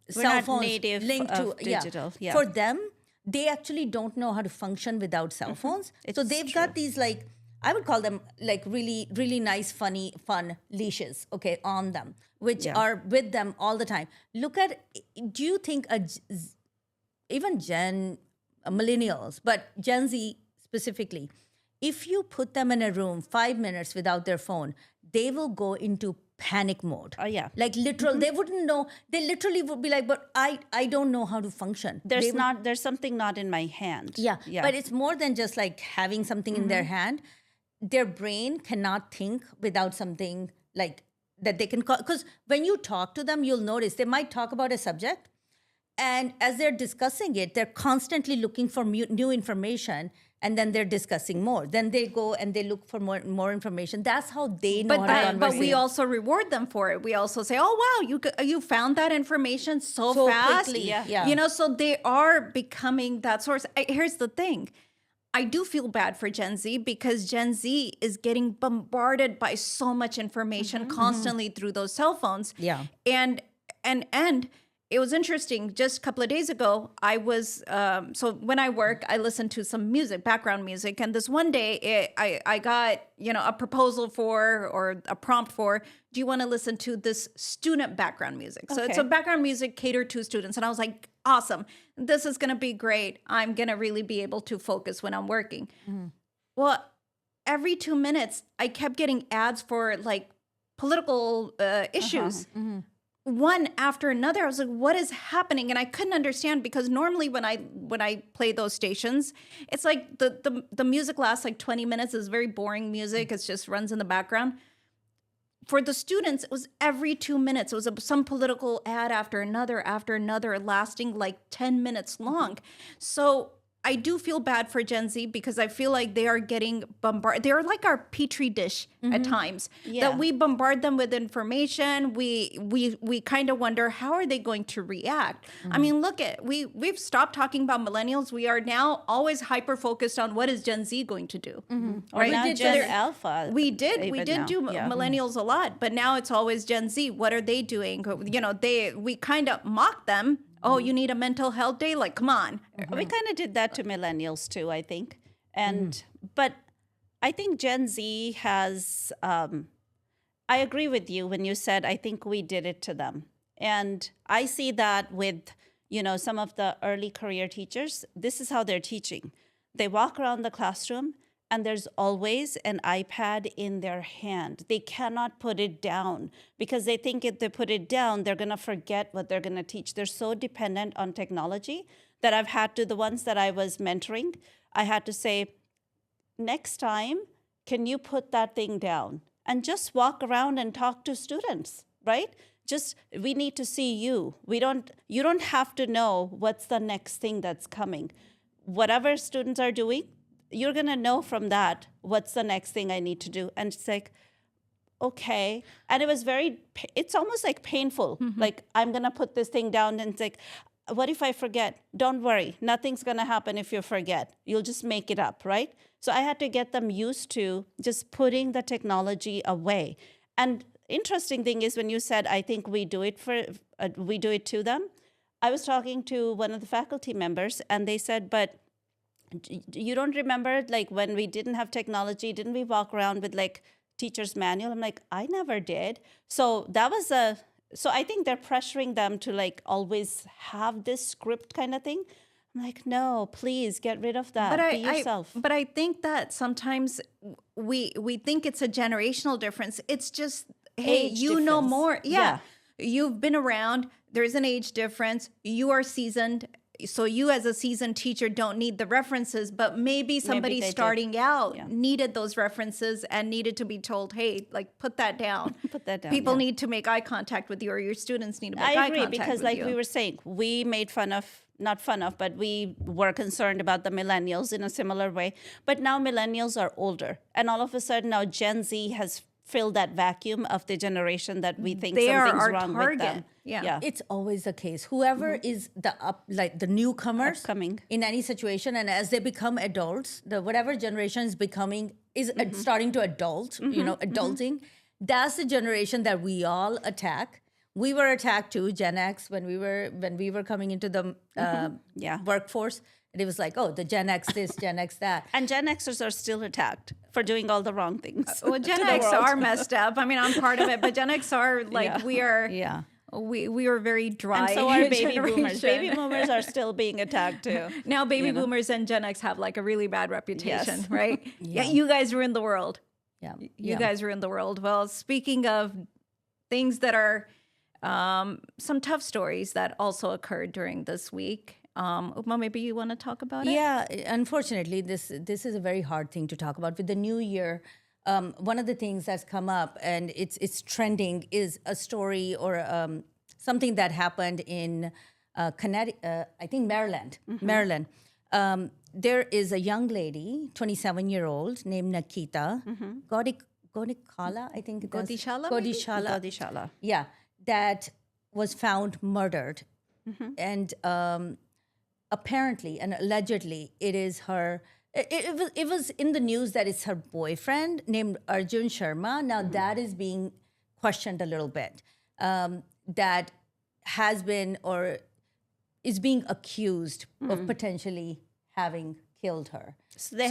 cell phones native linked to digital. Yeah. For them, they actually don't know how to function without cell phones. So they've got these I would call them really, really nice, fun leashes, on them, which are with them all the time. Do you think even millennials, but Gen Z specifically, if you put them in a room 5 minutes without their phone, they will go into panic mode. Oh, yeah. They wouldn't know. They literally would be like, but I don't know how to function. There's something not in my hand. Yeah. But it's more than just having something in their hand. Their brain cannot think without something that they can call. Because when you talk to them, you'll notice they might talk about a subject. And as they're discussing it, they're constantly looking for new information. And then they're discussing more. Then they go and they look for more information. That's how they know how to converse. But we also reward them for it. We also say, "Oh wow, you found that information so fast." Quickly. Yeah. So they are becoming that source. Here's the thing. I do feel bad for Gen Z because Gen Z is getting bombarded by so much information constantly through those cell phones. Yeah. And it was interesting. Just a couple of days ago, I was, so when I work, I listen to some music, background music. And this one day I got, a proposal or a prompt for, do you want to listen to this student background music? So it's a background music catered to students. And I was like, awesome. This is going to be great. I'm going to really be able to focus when I'm working. Mm-hmm. Well, every 2 minutes, I kept getting ads for political issues. Mm-hmm. One after another. I was like, what is happening? And I couldn't understand because normally when I play those stations, it's like the music lasts 20 minutes. It's very boring music. It just runs in the background. For the students, it was every 2 minutes. It was some political ad after another, lasting 10 minutes long. So I do feel bad for Gen Z because I feel like they are getting bombarded. They're like our petri dish at times. That we bombard them with information. We kind of wonder, how are they going to react? I mean, we've stopped talking about millennials. We are now always hyper focused on what is Gen Z going to do. Or now Gen Alpha. We did do millennials a lot, but now it's always Gen Z. What are they doing? We kind of mock them. Oh, you need a mental health day? Come on. We kind of did that to millennials too, I think. And but I think Gen Z has, I agree with you when you said, I think we did it to them. And I see that with, some of the early career teachers. This is how they're teaching. They walk around the classroom and there's always an iPad in their hand. They cannot put it down because they think if they put it down, they're going to forget what they're going to teach. They're so dependent on technology that I've had to, the ones that I was mentoring, I had to say, next time, can you put that thing down? And just walk around and talk to students, right? We need to see you. You don't have to know what's the next thing that's coming. Whatever students are doing, you're going to know from that what's the next thing I need to do. And it's like, okay. And it was it's almost like painful. Like, I'm going to put this thing down and it's like, what if I forget? Don't worry. Nothing's going to happen if you forget. You'll just make it up, right? So I had to get them used to just putting the technology away. And interesting thing is when you said, I think we do it to them. I was talking to one of the faculty members and they said, but you don't remember like when we didn't have technology, didn't we walk around with like teacher's manual? I'm like, I never did. So so I think they're pressuring them to like always have this script kind of thing. I'm like, no, please get rid of that. Be yourself. But I think that sometimes we think it's a generational difference. It's just, hey, Age you know difference. more. Yeah. You've been around. There's an age difference. You are seasoned. So you as a seasoned teacher don't need the references, but maybe somebody they did. starting out needed those references and needed to be told, hey, like put that down. Put that down. People need to make eye contact with you, or your students need to make eye I agree contact because with like you. we were saying, we made not fun of, but we were concerned about the millennials in a similar way. But now millennials are older. And all of a sudden now Gen Z has filled that vacuum of the generation that we think They are something's our wrong target. with them. Yeah. It's always the case. Whoever is the newcomers Upcoming. in any situation, and as they become adults, whatever generation is becoming is starting to adulting. That's the generation that we all attack. We were attacked too, Gen X, when we were coming into the workforce. And it was like, oh, the Gen X this, Gen X that. And Gen Xers are still attacked for doing all the wrong things. Well, Gen X are messed up. I mean, I'm part of it, but Gen X are like we are. Yeah. We are very dry. And so are baby generation. boomers. Baby boomers are still being attacked too. Now, baby boomers and Gen X have like a really bad reputation, Yes. right? Yeah, you guys ruined the world. Yeah. You guys ruined the world. Well, speaking of things that are some tough stories that also occurred during this week. Uma, maybe you want to talk about it? Yeah, unfortunately, this is a very hard thing to talk about. With the new year, one of the things that's come up and it's trending is a story or something that happened in Connecticut, I think Maryland. Maryland. There is a young lady, 27-year-old, named Nikita Godikala, I think. Godishala, maybe? Godishala. Yeah, that was found murdered, and apparently and allegedly it is her. It was in the news that it's her boyfriend named Arjun Sharma. Now that is being questioned a little bit. That has been or is being accused of potentially having killed her. So they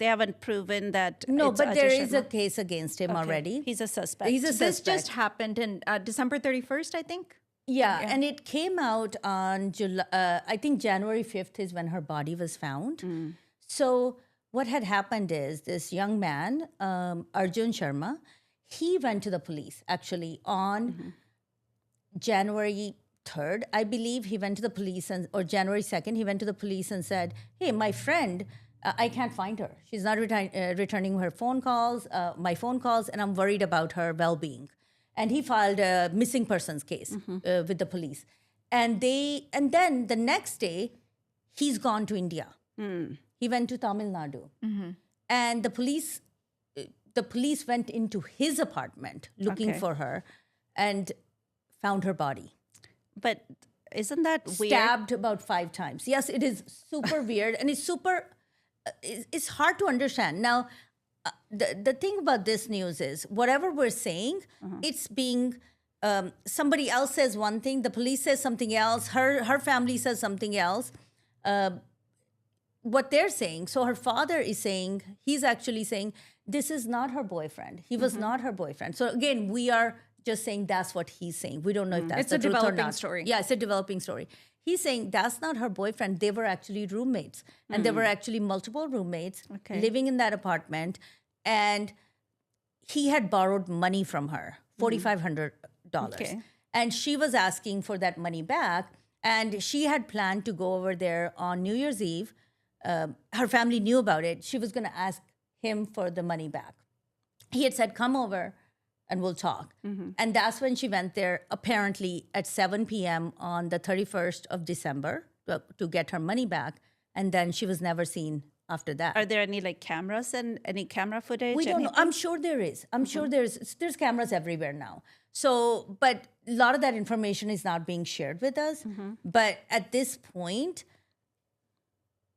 haven't proven that. No, it's but there Ajay is a Sharma. case against him already. He's a suspect. He's a This suspect. just happened in December 31st, I think. Yeah, and it came out on I think January 5th is when her body was found. So what had happened is this young man, Arjun Sharma, he went to the police actually on January 3rd, I believe. He went to the police or January 2nd, he went to the police and said, hey, my friend, I can't find her. She's not returning her phone calls, my phone calls, and I'm worried about her well-being. And he filed a missing persons case with the police. And then the next day, he's gone to India. He went to Tamil Nadu. And the police went into his apartment looking for her and found her body. But isn't that weird? Stabbed about 5 times. Yes, it is super weird. And it's it's hard to understand. Now, the thing about this news is whatever we're saying, it's being somebody else says one thing, the police says something else, her family says something else. What they're saying, so her father is saying, he's actually saying, this is not her boyfriend. He was not her boyfriend. So again, we are just saying that's what he's saying. We don't know if that's It's the a truth or developing not. story. Yeah, it's a developing story. He's saying that's not her boyfriend. They were actually roommates. And there were actually multiple roommates living in that apartment. And he had borrowed money from her, $4,500. Okay. And she was asking for that money back. And she had planned to go over there on New Year's Eve. Her family knew about it. She was going to ask him for the money back. He had said, come over and we'll talk. And that's when she went there, apparently at 7 p.m. on the 31st of December to get her money back. And then she was never seen after that. Are there any like cameras and any camera footage? We don't know. anything? I'm sure there is. I'm sure there's cameras everywhere now. So, but a lot of that information is not being shared with us. But at this point,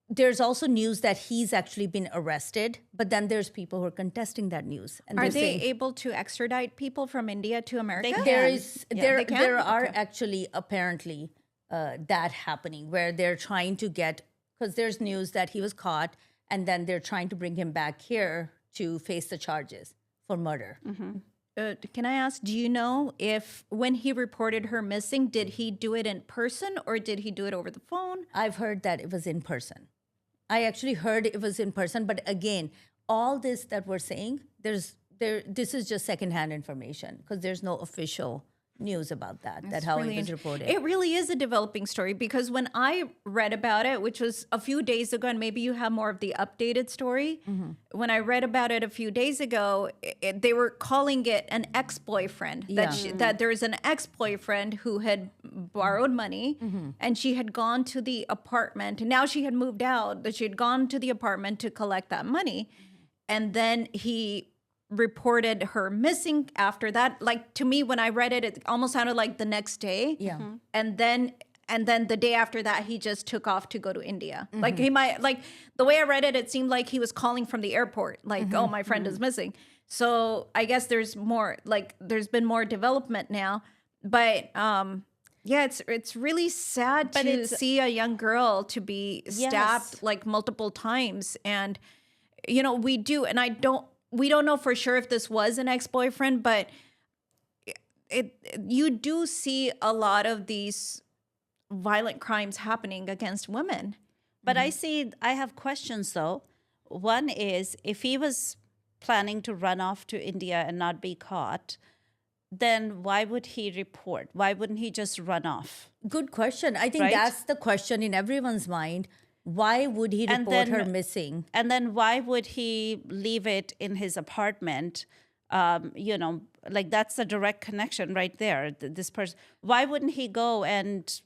there's also news that he's actually been arrested. But then there's people who are contesting that news. And Are they're they saying, able to extradite people from India to America? can. there is they can? there are Okay. actually apparently that happening where they're trying to get, because there's news that he was caught and then they're trying to bring him back here to face the charges for murder. Can I ask, do you know if when he reported her missing, did he do it in person or did he do it over the phone? I've heard that it was in person. I actually heard it was in person, but again, all this that we're saying, this is just secondhand information because there's no official news about that how Really it was int- reported. It really is a developing story because when I read about it, which was a few days ago, and maybe you have more of the updated story. When I read about it a few days ago, they were calling it an ex-boyfriend. Yeah. That there's an ex-boyfriend who had borrowed money, and she had gone to the apartment. And now she had moved out. That she had gone to the apartment to collect that money, and then he reported her missing after that. Like, to me, when I read it, it almost sounded like the next day. Yeah. And then the day after that, he just took off to go to India. Like, he might, like, the way I read it, it seemed like he was calling from the airport, like, oh, my friend is missing. So I guess there's more, like, there's been more development now. But yeah, it's really sad to see a young girl to be stabbed like multiple times. And you know, we don't know for sure if this was an ex-boyfriend, but you do see a lot of these violent crimes happening against women. But I have questions though. One is, if he was planning to run off to India and not be caught, then why would he report? Why wouldn't he just run off? Good question. I think Right? that's the question in everyone's mind. Why would he And report then- her missing? And then why would he leave it in his apartment? You know, like that's a direct connection right there. This person, why wouldn't he go and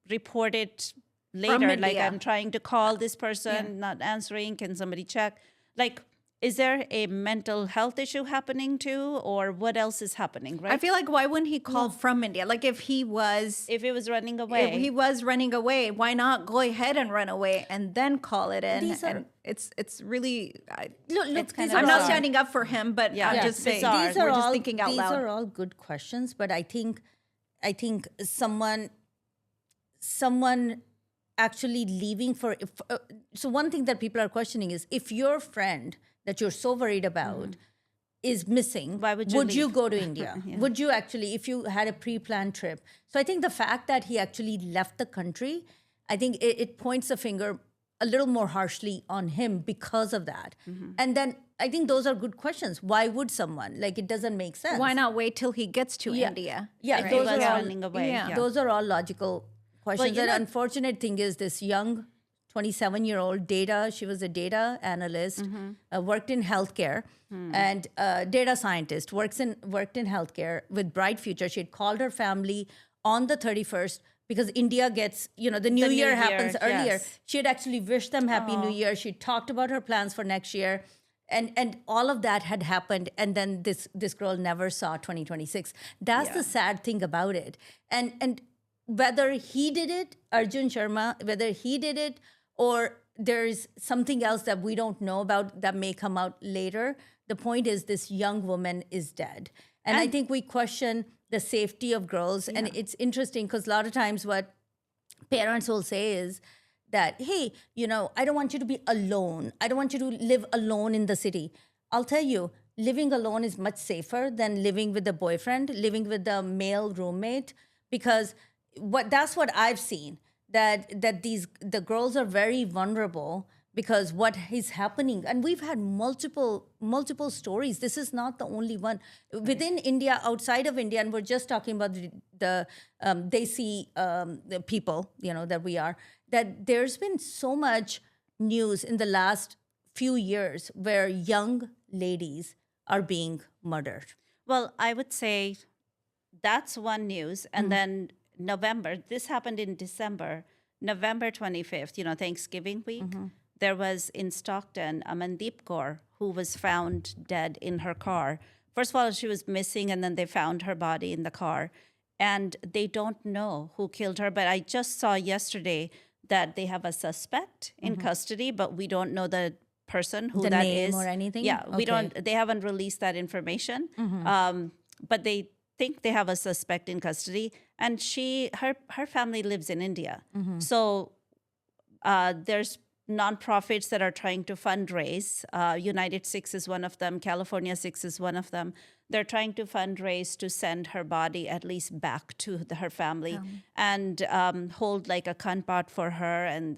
report it later? Like, India. I'm trying to call this person, not answering. Can somebody check? Like, is there a mental health issue happening too, or what else is happening? Right? I feel like, why wouldn't he call from India? Like, if he was running away, if he was running away, why not go ahead and run away and then call it in? These are- And it's really Look, kind these of are I'm not all- standing up for him, but Yeah. I'm Yeah, just saying bizarre. These are we're just all, thinking out these loud. are all good questions, but I think someone actually leaving for so one thing that people are questioning is, if your friend that you're so worried about is missing, Why would you you leave? go to India? Would you actually, if you had a pre-planned trip? So I think the fact that he actually left the country, I think it points a finger a little more harshly on him because of that. And then I think those are good questions. Why would someone? Like, it doesn't make sense. Why not wait till he gets to India? Yeah, if he those was are all, running away. yeah. those are all logical questions. you And know- unfortunate thing is, this young 27-year-old data, she was a data analyst, worked in healthcare, and data scientist, worked in healthcare with bright future. She had called her family on the 31st because India gets, the new year happens earlier. yes. She had actually wished them Happy New Year. She talked about her plans for next year. And all of that had happened, and then this girl never saw 2026. That's the sad thing about it. And whether he did it, Arjun Sharma, whether he did it, or there's something else that we don't know about that may come out later, the point is, this young woman is dead. And I think we question the safety of girls. And it's interesting because a lot of times what parents will say is that, hey, I don't want you to be alone. I don't want you to live alone in the city. I'll tell you, living alone is much safer than living with a boyfriend, living with a male roommate, because that's what I've seen, that the girls are very vulnerable because what is happening, and we've had multiple stories. This is not the only one within India, outside of India, and we're just talking about the Desi the people, that we are. That there's been so much news in the last few years where young ladies are being murdered. Well, I would say that's one news. And then November, this happened in December, November 25th, Thanksgiving week. there was in Stockton a Mandeep Kaur who was found dead in her car. First of all, she was missing, and then they found her body in the car. And they don't know who killed her. But I just saw yesterday that they have a suspect in custody, but we don't know the person who The that name is. or anything? Yeah, we Okay. don't. They haven't released that information. But they think they have a suspect in custody, and her family lives in India. So there's nonprofits that are trying to fundraise. United Six is one of them. California Six is one of them. They're trying to fundraise to send her body at least back to her family and hold like a kanpat for her and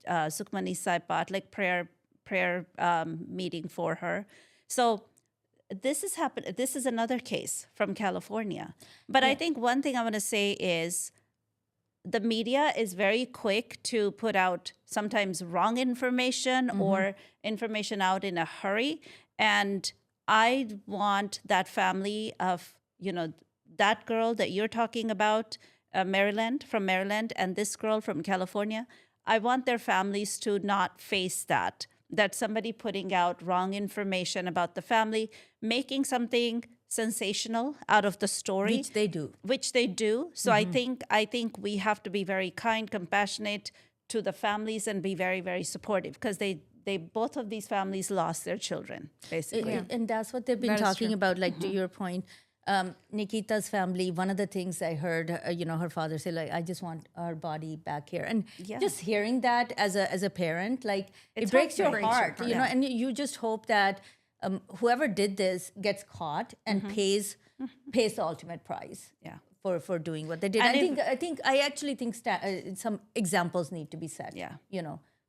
Sukhmani Saipat, like prayer meeting for her. So this has happened. This is another case from California. But I think one thing I want to say is the media is very quick to put out sometimes wrong information or information out in a hurry. And I want that family of, that girl that you're talking about, from Maryland, and this girl from California, I want their families to not face that somebody putting out wrong information about the family, making something sensational out of the story. Which they do. So I think we have to be very kind, compassionate to the families and be very, very supportive because they both of these families lost their children, basically. And that's what they've been talking about, like to your point. Nikita's family, one of the things I heard, her father say, like, I just want our body back here. And just hearing that as a parent, like, it breaks your heart, and you just hope that whoever did this gets caught and pays the ultimate price for doing what they did. I actually think some examples need to be set,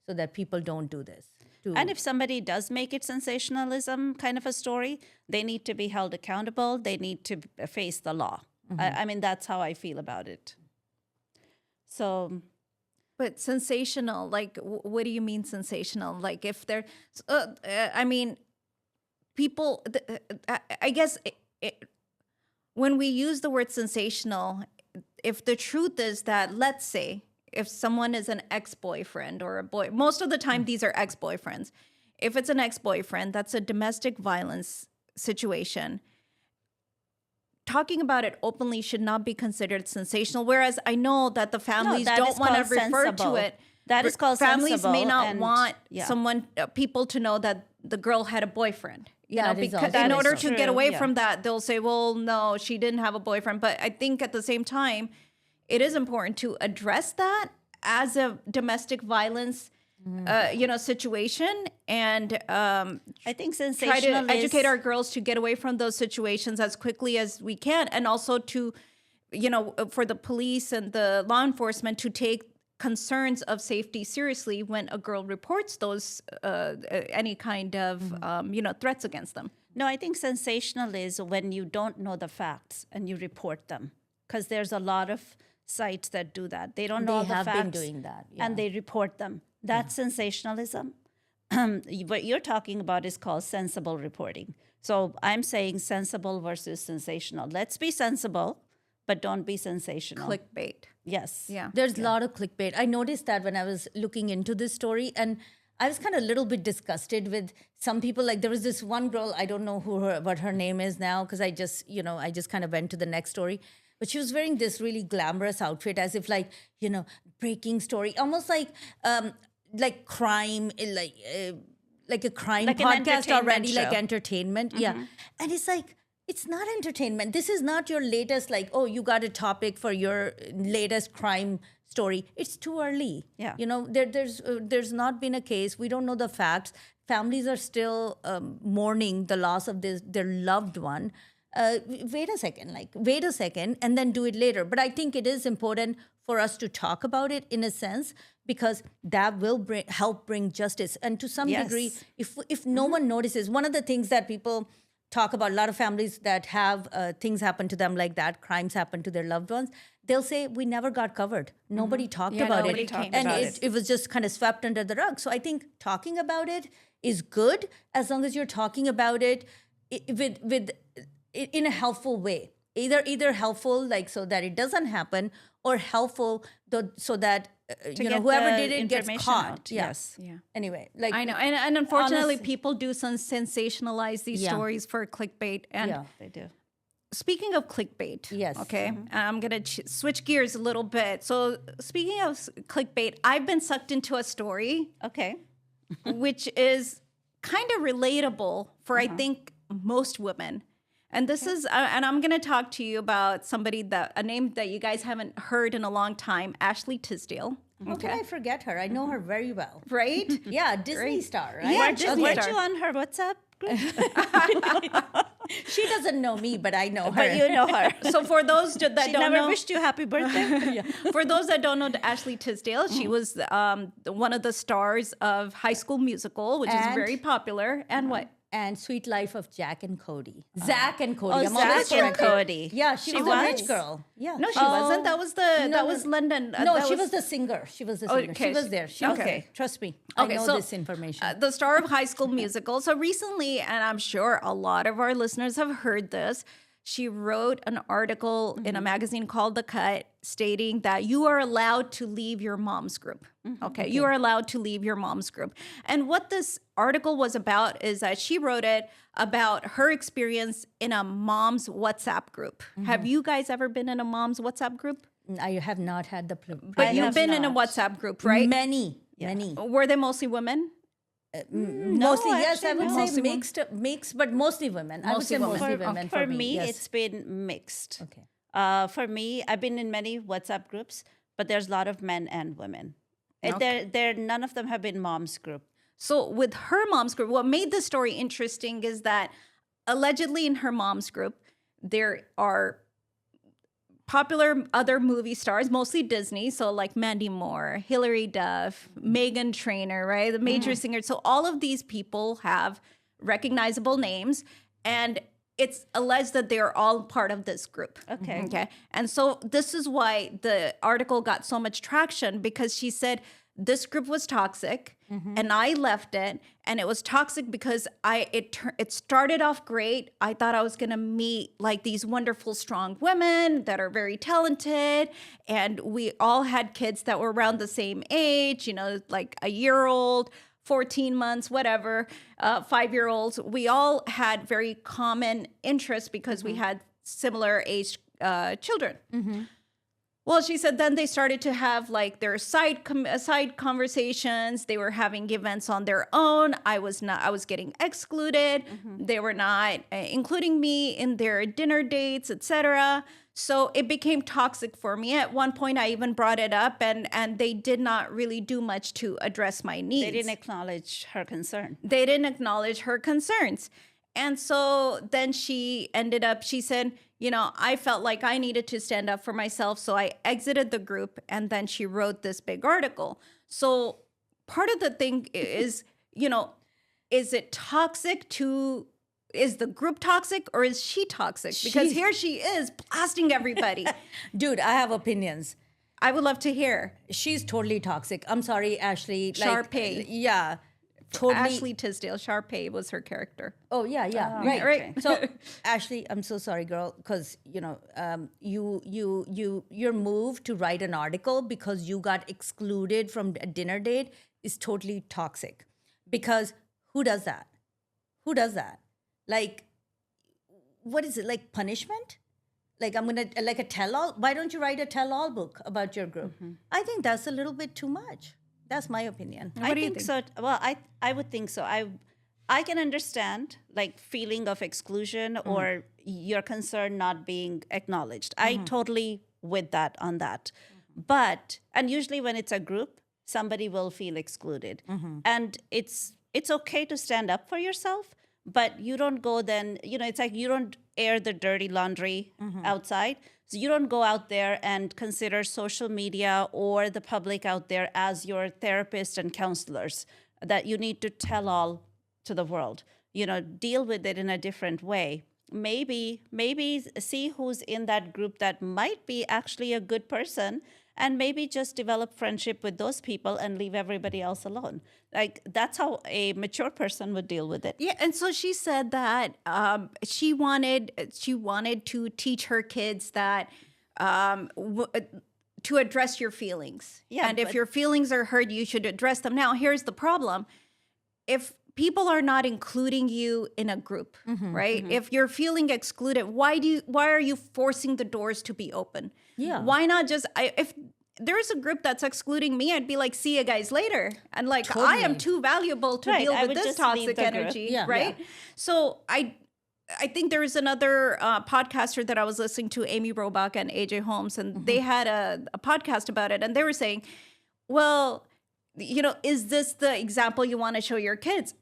so that people don't do this. And if somebody does make it sensationalism kind of a story, they need to be held accountable. They need to face the law. I mean, that's how I feel about it. So, but sensational, like, what do you mean sensational? Like, if they're, people, I guess when we use the word sensational, if the truth is that, let's say, if someone is an ex-boyfriend or a boy, most of the time these are ex-boyfriends. If it's an ex-boyfriend, that's a domestic violence situation. Talking about it openly should not be considered sensational. Whereas I know that the families don't want to refer to it. That is called families sensible. May not want people to know that the girl had a boyfriend. Because in order to get away from that, they'll say, well, no, she didn't have a boyfriend. But I think at the same time, it is important to address that as a domestic violence, situation, and I think sensational try to educate our girls to get away from those situations as quickly as we can, and also to, for the police and the law enforcement to take concerns of safety seriously when a girl reports those any kind of threats against them. No, I think sensational is when you don't know the facts and you report them, because there's a lot of sites that do that. They don't know the facts. They have been doing that. And they report them. That's sensationalism. What you're talking about is called sensible reporting. So I'm saying sensible versus sensational. Let's be sensible, but don't be sensational. Clickbait. Yes. Yeah. There's a lot of clickbait. I noticed that when I was looking into this story, and I was kind of a little bit disgusted with some people. Like, there was this one girl, I don't know what her name is now, because I just kind of went to the next story. But she was wearing this really glamorous outfit, as if breaking story, almost like crime, like a crime like podcast already, show. like entertainment. Yeah. And it's like, it's not entertainment. This is not your latest, you got a topic for your latest crime story. It's too early. Yeah. There's not been a case. We don't know the facts. Families are still mourning the loss of their loved one. Wait a second, and then do it later. But I think it is important for us to talk about it in a sense, because that will help bring justice. And to some degree, if no one notices, one of the things that people talk about, a lot of families that have things happen to them like that, crimes happen to their loved ones, they'll say, we never got covered. Nobody talked about it. And it was just kind of swept under the rug. So I think talking about it is good, as long as you're talking about it with in a helpful way, either helpful, like, so that it doesn't happen, or helpful so that To you know, get whoever the did it gets information caught. out, Yeah. yes. Yeah. Anyway, like I know. And unfortunately, honest- people do sensationalize these Yeah. stories for clickbait. And Yeah. They do. speaking of clickbait, Yes. okay, I'm going to switch gears a little bit. So, speaking of clickbait, I've been sucked into a story Okay. which is kind of relatable for, I think, most women. And this is, and I'm going to talk to you about a name that you guys haven't heard in a long time, Ashley Tisdale. how could I forget her? I know her very well. Right? Yeah, Disney star, right? Yeah, Weren't Disney weren't star. you on her WhatsApp group? She doesn't know me, but I know her. But you know her. So for those that She don't never know, wished you happy birthday. for those that don't know Ashley Tisdale, she was one of the stars of High School Musical, which is And- very popular. And what? And Sweet Life of Jack and Cody. Zach and Cody. Oh, I'm always Zach and corrected. Cody. Yeah, she was a rich girl. Yeah. No, she wasn't. That was London. No, that she was the singer. She was the singer. Okay, She was there. She was okay. there. Trust me. Okay, I know so, this information. the star of High School Musical. So recently, and I'm sure a lot of our listeners have heard this, she wrote an article in a magazine called The Cut stating that you are allowed to leave your mom's group. Okay, you are allowed to leave your mom's group. And what this article was about is that she wrote it about her experience in a mom's WhatsApp group. Have you guys ever been in a mom's WhatsApp group? I have not had the But you've been in a WhatsApp group, right? Many. Were they mostly women? Mostly, yes, I actually, would no. say Mostly women? mixed, but mostly women. I would Mostly say women. mostly For, women. for me, yes. it's been mixed. Okay. For me, I've been in many WhatsApp groups, but there's a lot of men and women. None of them have been mom's group. So with her mom's group, what made the story interesting is that allegedly in her mom's group, there are popular other movie stars, mostly Disney. So like Mandy Moore, Hilary Duff, Meghan Trainor, right? The major singers. So all of these people have recognizable names, and it's alleged that they're all part of this group. Okay. Okay. And so this is why the article got so much traction, because she said this group was toxic and I left it, and it was toxic because it started off great. I thought I was going to meet like these wonderful strong women that are very talented, and we all had kids that were around the same age, you know, like a year old, 14 months, whatever, 5-year-olds. We all had very common interests because we had similar aged children. Well, she said then they started to have like their side conversations. They were having events on their own. I was getting excluded. They were not including me in their dinner dates, etc. So it became toxic for me. At one point, I even brought it up, and they did not really do much to address my needs. They didn't acknowledge her concern. They didn't acknowledge her concerns. And so then she said, you know, I felt like I needed to stand up for myself. So I exited the group, and then she wrote this big article. So part of the thing is, you know, is it toxic to, is the group toxic or is she toxic? Because here she is blasting everybody. Dude, I have opinions. I would love to hear. She's totally toxic. I'm sorry, Ashley. Sharpay. Yeah. Totally. Ashley Tisdale, Sharpay was her character. Oh yeah, Oh, right. right. So Ashley, I'm so sorry, girl, because you know, your move to write an article because you got excluded from a dinner date is totally toxic. Because who does that? Who does that? Like, what is it, like punishment? Like I'm gonna like a tell-all. Why don't you write a tell-all book about your group? I think that's a little bit too much. That's my opinion. I think so. Well, I would think so. I can understand like feeling of exclusion or your concern not being acknowledged. I totally with that on that. But and usually when it's a group, somebody will feel excluded. And it's okay to stand up for yourself, but you don't go then, you know, it's like you don't air the dirty laundry outside. So you don't go out there and consider social media or the public out there as your therapist and counselors that you need to tell all to the world. You know, deal with it in a different way. Maybe see who's in that group that might be actually a good person, and maybe just develop friendship with those people and leave everybody else alone. Like that's how a mature person would deal with it. Yeah, and so she said that she wanted to teach her kids that to address your feelings. Yeah, and if but- your feelings are hurt, you should address them. Now, here's the problem. If people are not including you in a group, right? If you're feeling excluded, why are you forcing the doors to be open? Yeah. Why not just if there's a group that's excluding me, I'd be like, see you guys later. And like, I am Totally. too valuable to Right, deal I with would this just leave toxic the group. energy, Yeah. right? So I think there was another podcaster that I was listening to, Amy Robach and AJ Holmes, and they had a podcast about it. And they were saying, well, is this the example you want to show your kids?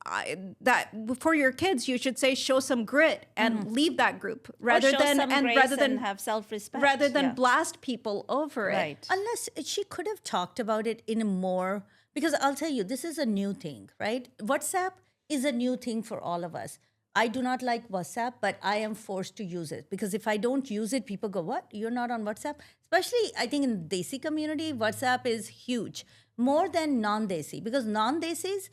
That for your kids, you should say, show some grit and leave that group rather show than some and grace rather than and have self-respect. rather than Yeah. blast people over it. Right. Unless she could have talked about it in a more, because I'll tell you, this is a new thing, right? WhatsApp is a new thing for all of us. I do not like WhatsApp, but I am forced to use it because if I don't use it, people go, "What? You're not on WhatsApp?" Especially, I think in the Desi community, WhatsApp is huge, more than non-Desi, because non-Desis,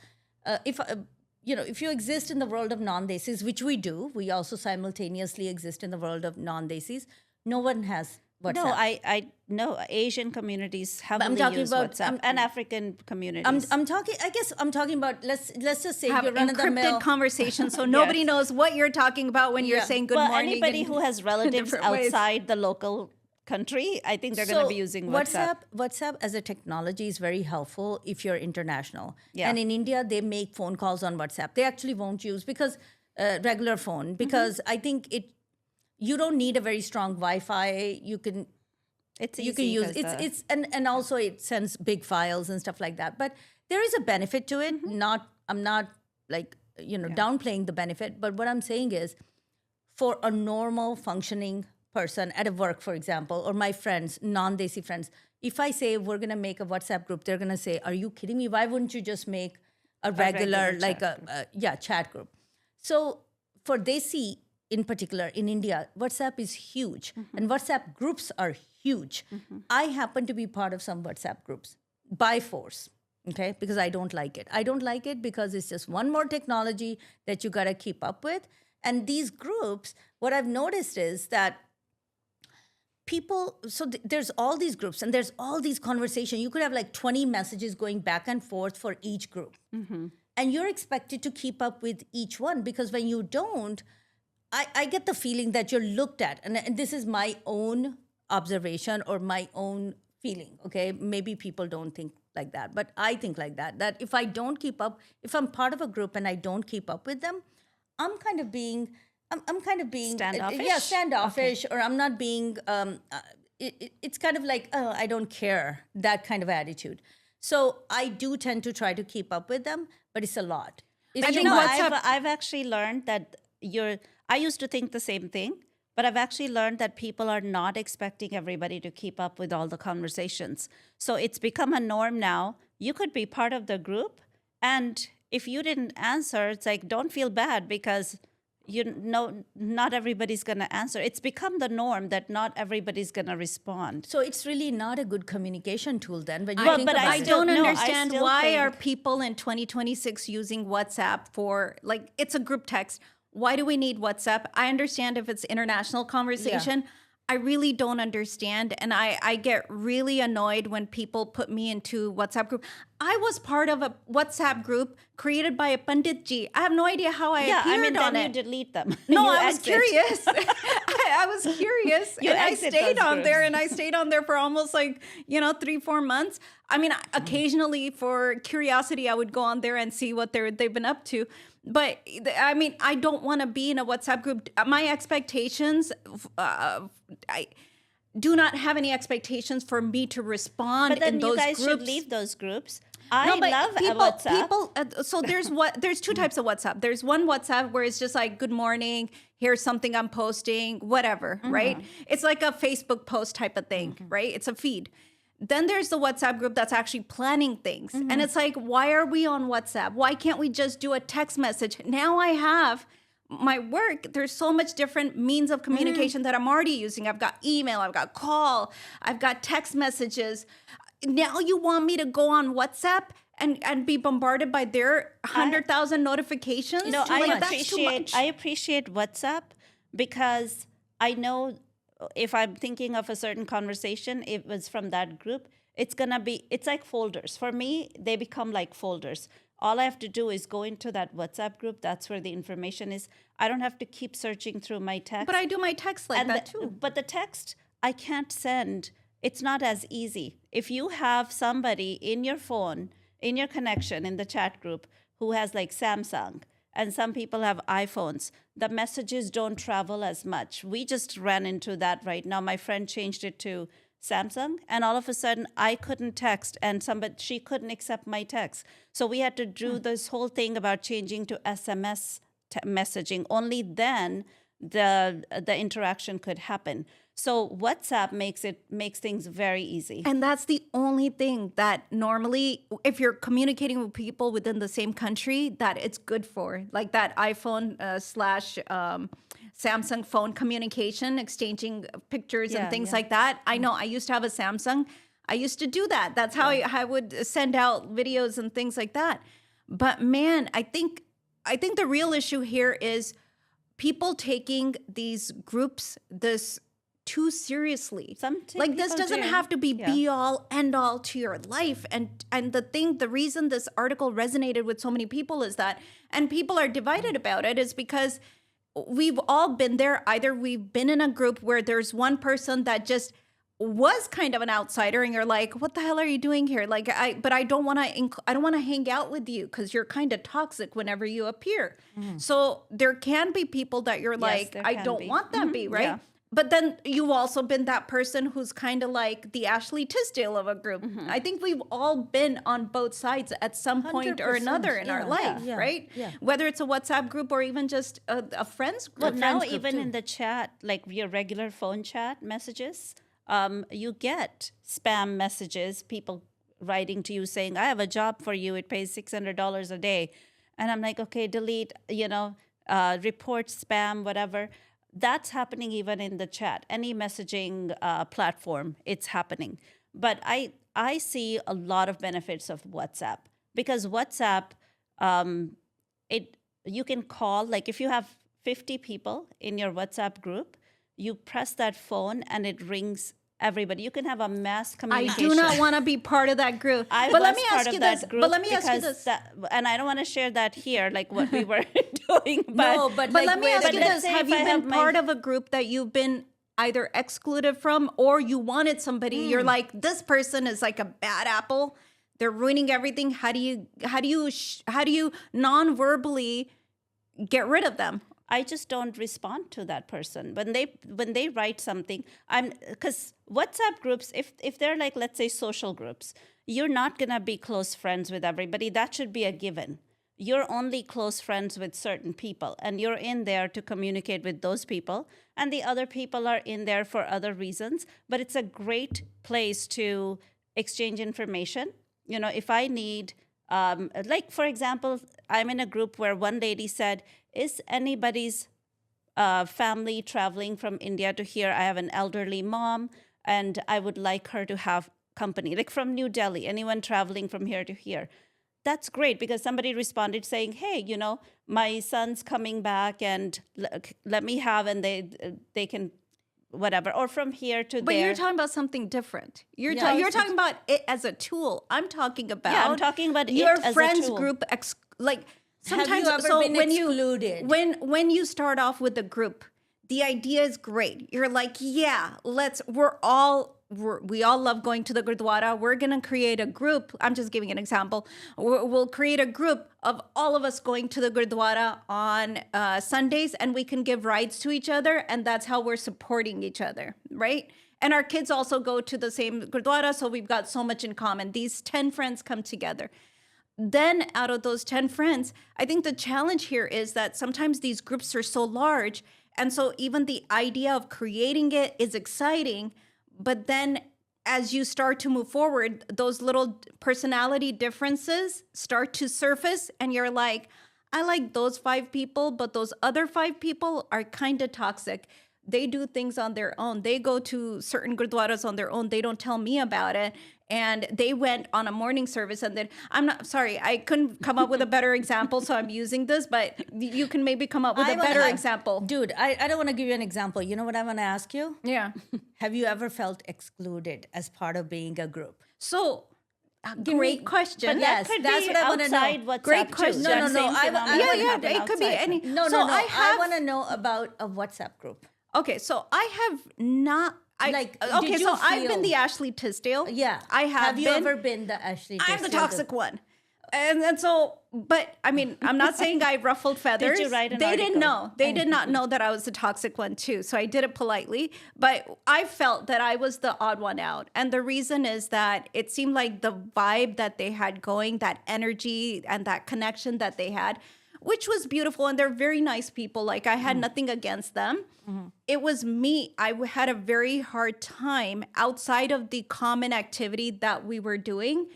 if you exist in the world of non-Desis, which we do, we also simultaneously exist in the world of non-Desis. No one has WhatsApp. No, I know Asian communities heavily talking use about- WhatsApp and African communities. I'm talking. I guess I'm talking about. Let's just say Have you're run of the encrypted mill. conversations so nobody Yes. knows what you're talking about when you're Yeah. saying good well, morning. anybody and who has relatives different ways. outside the local country, I think they're going to be using WhatsApp. WhatsApp as a technology is very helpful if you're international. Yeah. And in India, they make phone calls on WhatsApp. They actually won't use because regular phone because I think you don't need a very strong Wi-Fi. You can It's you can easy use 'cause it's and also it sends big files and stuff like that. But there is a benefit to it. I'm not like downplaying the benefit, but what I'm saying is for a normal functioning person at a work, for example, or my friends, non-Desi friends, if I say we're gonna make a WhatsApp group, they're gonna say, "Are you kidding me? Why wouldn't you just make a regular like chat group?" So for Desi in particular in India, WhatsApp is huge, and WhatsApp groups are huge. I happen to be part of some WhatsApp groups by force. Okay, because I don't like it. I don't like it because it's just one more technology that you got to keep up with. And these groups, what I've noticed is that there's all these groups and there's all these conversations. You could have like 20 messages going back and forth for each group. And you're expected to keep up with each one because when you don't, I get the feeling that you're looked at. And this is my own observation or my own feeling, okay? Maybe people don't think like that, but I think like that if I don't keep up, if I'm part of a group and I don't keep up with them, I'm kind of being Standoffish? standoffish, or I'm not being it's kind of like, oh, I don't care, that kind of attitude. So I do tend to try to keep up with them, but it's a lot. It's I too think much. I've actually learned that I used to think the same thing, but I've actually learned that people are not expecting everybody to keep up with all the conversations. So it's become a norm now. You could be part of the group, and if you didn't answer, it's like, don't feel bad because not everybody's going to answer. It's become the norm that not everybody's going to respond. So it's really not a good communication tool then. When you Well, think but about I it. don't No, I understand still why think- are people in 2026 using WhatsApp for like it's a group text. Why do we need WhatsApp? I understand if it's international conversation. I really don't understand. And I get really annoyed when people put me into WhatsApp group. I was part of a WhatsApp group created by a Panditji. I have no idea how I appeared on then it. you delete them. No, You I was exit. curious. I was curious. You and I exit stayed those on there groups. and I stayed on there for almost 3-4 months. I mean, occasionally for curiosity, I would go on there and see what they've been up to. But I mean, I don't want to be in a WhatsApp group. My expectations, I do not have any expectations for me to respond But then in those you guys groups. should leave those groups. I love WhatsApp. So there's two types of WhatsApp. There's one WhatsApp where it's just like, good morning, here's something I'm posting, whatever, right? It's like a Facebook post type of thing, right? It's a feed. Then there's the WhatsApp group that's actually planning things. And it's like, why are we on WhatsApp? Why can't we just do a text message? Now I have my work, there's so much different means of communication that I'm already using. I've got email, I've got call, I've got text messages. Now you want me to go on WhatsApp and be bombarded by their 100,000 notifications? No, Like, that's too much. I appreciate WhatsApp because I know if I'm thinking of a certain conversation, it was from that group, it's like folders. For me, they become like folders. All I have to do is go into that WhatsApp group. That's where the information is. I don't have to keep searching through my text. But I do my text like that too. But the text I can't send. It's not as easy. If you have somebody in your phone, in your connection, in the chat group, who has like Samsung, and some people have iPhones, the messages don't travel as much. We just ran into that right now. My friend changed it to Samsung, and all of a sudden I couldn't text, and she couldn't accept my text. So we had to do this whole thing about changing to SMS messaging. Only then the interaction could happen. So WhatsApp makes things very easy. And that's the only thing that normally, if you're communicating with people within the same country, that it's good for. Like that iPhone / Samsung phone communication, exchanging pictures and things like that. I know I used to have a Samsung. I used to do that. That's how I would send out videos and things like that. But man, I think the real issue here is people taking these groups too seriously. Like this doesn't have to be be all end all to your life. And the reason this article resonated with so many people is that, and people are divided about it, is because we've all been there. Either we've been in a group where there's one person that just was kind of an outsider, and you're like, what the hell are you doing here? Like, I don't want to hang out with you because you're kind of toxic whenever you appear. So there can be people that you're like, I don't want that be, right? Yeah. But then you've also been that person who's kind of like the Ashley Tisdale of a group. I think we've all been on both sides at some point or another in our life, right? Yeah. Whether it's a WhatsApp group or even just a friends group. Well, now even in the chat, like your regular phone chat messages, you get spam messages, people writing to you saying, I have a job for you. It pays $600 a day. And I'm like, okay, delete, report spam, whatever. That's happening even in the chat. Any messaging platform, it's happening. But I see a lot of benefits of WhatsApp, because WhatsApp, you can call, like if you have 50 people in your WhatsApp group, you press that phone and it rings everybody. You can have a mass communication. I do not want to be part of that group. But let me ask you this. And I don't want to share that here, like what we were doing. But let me ask you this. Have you been part of a group that you've been either excluded from, or you wanted somebody, you're like, this person is like a bad apple, they're ruining everything. How do you non-verbally get rid of them? I just don't respond to that person when they write something. Because WhatsApp groups, if they're like, let's say, social groups, you're not gonna be close friends with everybody. That should be a given. You're only close friends with certain people, and you're in there to communicate with those people, and the other people are in there for other reasons. But it's a great place to exchange information. If I need, like for example, I'm in a group where one lady said, is anybody's family traveling from India to here? I have an elderly mom, and I would like her to have company, like from New Delhi, anyone traveling from here to here. That's great, because somebody responded saying, hey, my son's coming back, and let me have, and they can whatever, or from here to there. But you're talking about something different. You're talking about it as a tool. I'm talking about your friends group, sometimes. Have you ever been excluded? When you start off with a group, the idea is great. You're like, yeah, we all love going to the Gurdwara. We're going to create a group. I'm just giving an example. We'll create a group of all of us going to the Gurdwara on Sundays, and we can give rides to each other, and that's how we're supporting each other, right? And our kids also go to the same Gurdwara, so we've got so much in common. These 10 friends come together. Then out of those 10 friends, I think the challenge here is that sometimes these groups are so large, and so even the idea of creating it is exciting. But then as you start to move forward, those little personality differences start to surface, and you're like, I like those 5 people, but those other 5 people are kind of toxic. they do things on their own. They go to certain gurdwaras on their own. They don't tell me about it. And they went on a morning service, and then I'm not sorry, I couldn't come up with a better example, so I'm using this, but you can maybe come up with a better example. Dude, I don't want to give you an example. You know what I want to ask you? Yeah. Have you ever felt excluded as part of being a group? So, great question. Yes, Could that's be what I want to know. outside WhatsApp Great too. question. No, Same I phenomenon Yeah, happen it could be outside. any. No, so no, no. I want to know about a WhatsApp group. Okay, so I have not. Like, okay, did you so I've feel- been the Ashley Tisdale. Yeah. I have. Have you been. ever been the Ashley? I'm the Tisdale toxic group? one. And so, but I mean, I'm not saying I ruffled feathers. you write an They didn't article? know. They did not know that I was the toxic one too. So I did it politely. But I felt that I was the odd one out. And the reason is that it seemed like the vibe that they had going, that energy and that connection that they had, which was beautiful. And they're very nice people. Like I had nothing against them. It was me. Had a very hard time outside of the common activity that we were doing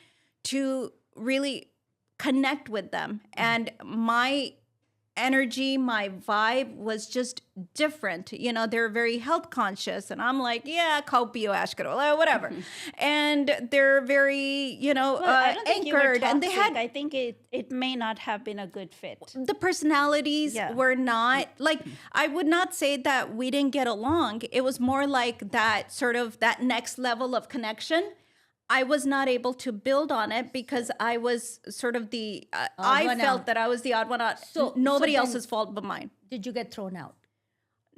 to really connect with them. And my energy, my vibe was just different. You know, they're very health conscious. And I'm like, yeah, kaupio ashkaro, whatever. And they're very, you know, I don't think you were anchored. And they toxic. had I think it may not have been a good fit. the personalities Yeah. were not like, I would not say that we didn't get along. It was more like that sort of that next level of connection. I was not able to build on it because I was sort of the I one felt out. that I was the odd one out. So- Nobody so then- else's fault but mine. Did you get thrown out?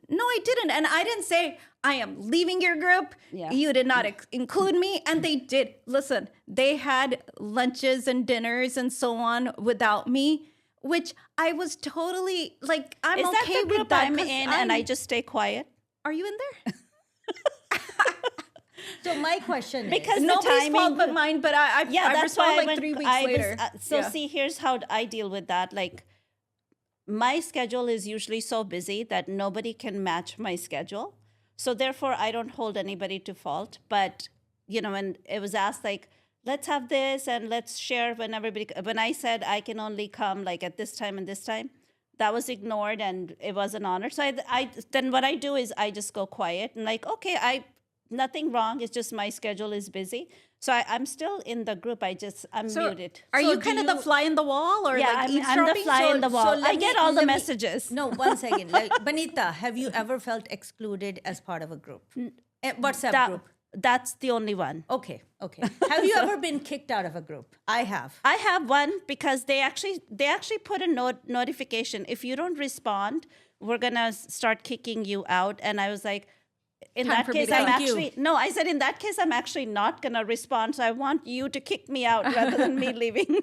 No, I didn't. And I didn't say, I am leaving your group. Yeah. You did not include me. And they did. Listen, they had lunches and dinners and so on without me, which I was totally like, I'm Is okay that the with group that. I'm 'cause in and I just stay quiet? Are you in there? So my question is, Because the Nobody's timing, fault but mine, but I yeah, that's why responded I like went, 3 weeks I later. Was, so Yeah. see, here's how I deal with that. Like, my schedule is usually so busy that nobody can match my schedule. So therefore, I don't hold anybody to fault. But you know, when it was asked, like, let's have this and let's share when I said I can only come like at this time and this time, that was ignored and it wasn't honored. So I then what I do is I just go quiet and like, okay, nothing wrong. It's just my schedule is busy. So I'm still in the group. I'm muted. Are So you do kind of the you- fly in the wall or Yeah, like I'm the eavesdropping? fly in the wall. let I get me- all the let me- messages. No, one second. Like, Benita, have you ever felt excluded as part of a group? WhatsApp group. That's the only one. Okay. Have you ever been kicked out of a group? I have. I have one because they actually put a notification. If you don't respond, we're gonna start kicking you out. And I was like, in Time that for me case, to I'm Thank you. actually no. I said in that case, I'm actually not gonna respond. So I want you to kick me out rather than me leaving.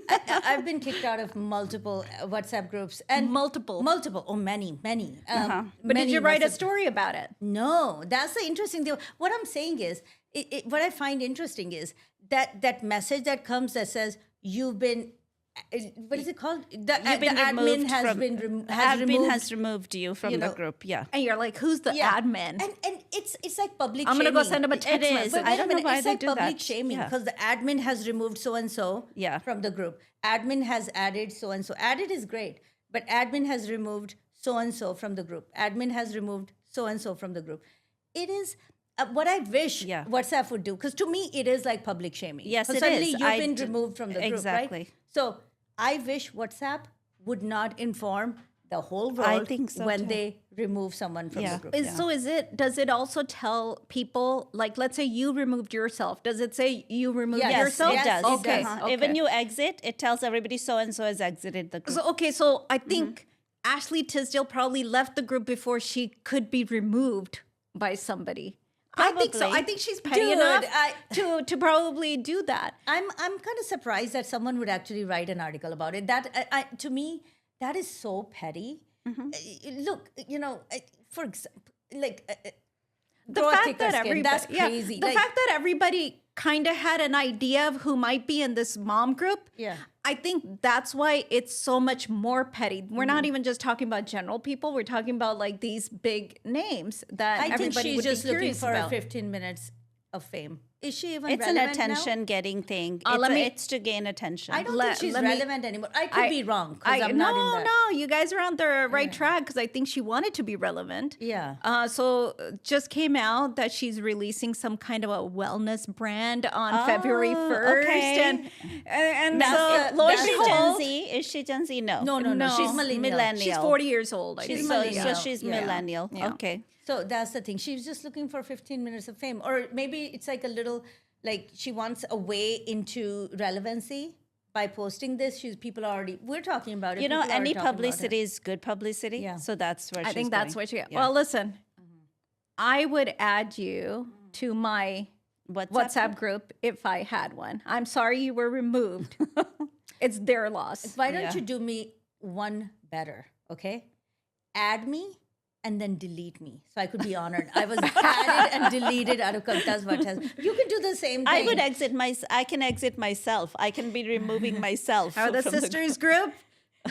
I've been kicked out of multiple WhatsApp groups and Multiple. Oh, many. But did you write a WhatsApp- story about it? No, that's the interesting thing. What I'm saying is, what I find interesting is that message that comes that says you've been, what is it called? You've been the admin removed has from, been admin removed. has removed you from you the know, group. Yeah. And you're like, who's the Yeah. admin? And it's like public I'm shaming. gonna go send him a text is. message. But I wait a don't know minute, why it's they like do public that. shaming Yeah. because the admin has removed so and so Yeah. from the group. Admin has added so and so. Added is great, but admin has removed so and so from the group. Admin has removed so and so from the group. It is what I wish Yeah. WhatsApp would do, because to me it is like public shaming. Yes, 'Cause it suddenly is. you've I been d- removed from the group, exactly. right? So I wish WhatsApp would not inform the whole world I think so, when too. they remove someone from Yeah. the group. So does it also tell people, like, let's say you removed yourself, does it say you removed Yes, yourself? It does. Okay. Uh-huh. Okay. Even you exit, it tells everybody so and so has exited the group. So I think Ashley Tisdale probably left the group before she could be removed by somebody. I think so. Probably. I think she's petty Dude, enough to probably do that. I'm kind of surprised that someone would actually write an article about it. That to me, that is so petty. Look, for example, like The throw a fact thicker that skin, everybody, that's yeah, crazy. the Like, fact that everybody kind of had an idea of who might be in this mom group. Yeah. I think that's why it's so much more petty. We're not even just talking about general people. We're talking about like these big names that I think everybody she's would just be looking curious for about. 15 minutes of fame? Is she even It's an relevant now? attention-getting thing. Let It's to gain attention. I don't Let- think she's let me- relevant anymore. I could be wrong because I'm no, not in that. no, you guys are on the right track because I think she wanted to be relevant. Yeah. So just came out that she's releasing some kind of a wellness brand on February 1st. okay. And That's so the- lo and that's Is she the- Gen behold, Z? Is she Gen Z? No. No. She's millennial. Millennial. she's 40 years old. I She's think. So, millennial. so she's Yeah. millennial. Yeah. Okay. So that's the thing. She's just looking for 15 minutes of fame. Or maybe it's like a little, like she wants a way into relevancy by posting this. People are already, we're talking about it. You know, People are any talking about publicity is good publicity. Yeah. So that's where I she's think that's going. what you. Yeah. Well, listen, I would add you to my WhatsApp group if I had one. I'm sorry you were removed. It's their loss. it. Why don't you do me one better, okay? Add me and then delete me so I could be honored. I was added and deleted out of Kavita's podcast. You can do the same thing. I would exit I can exit myself. I can be removing myself. Or the from sisters group.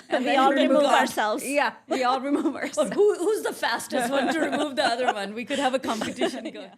And we all remove ourselves. Yeah, we all remove ourselves. Who's the fastest one to remove the other one? We could have a competition going.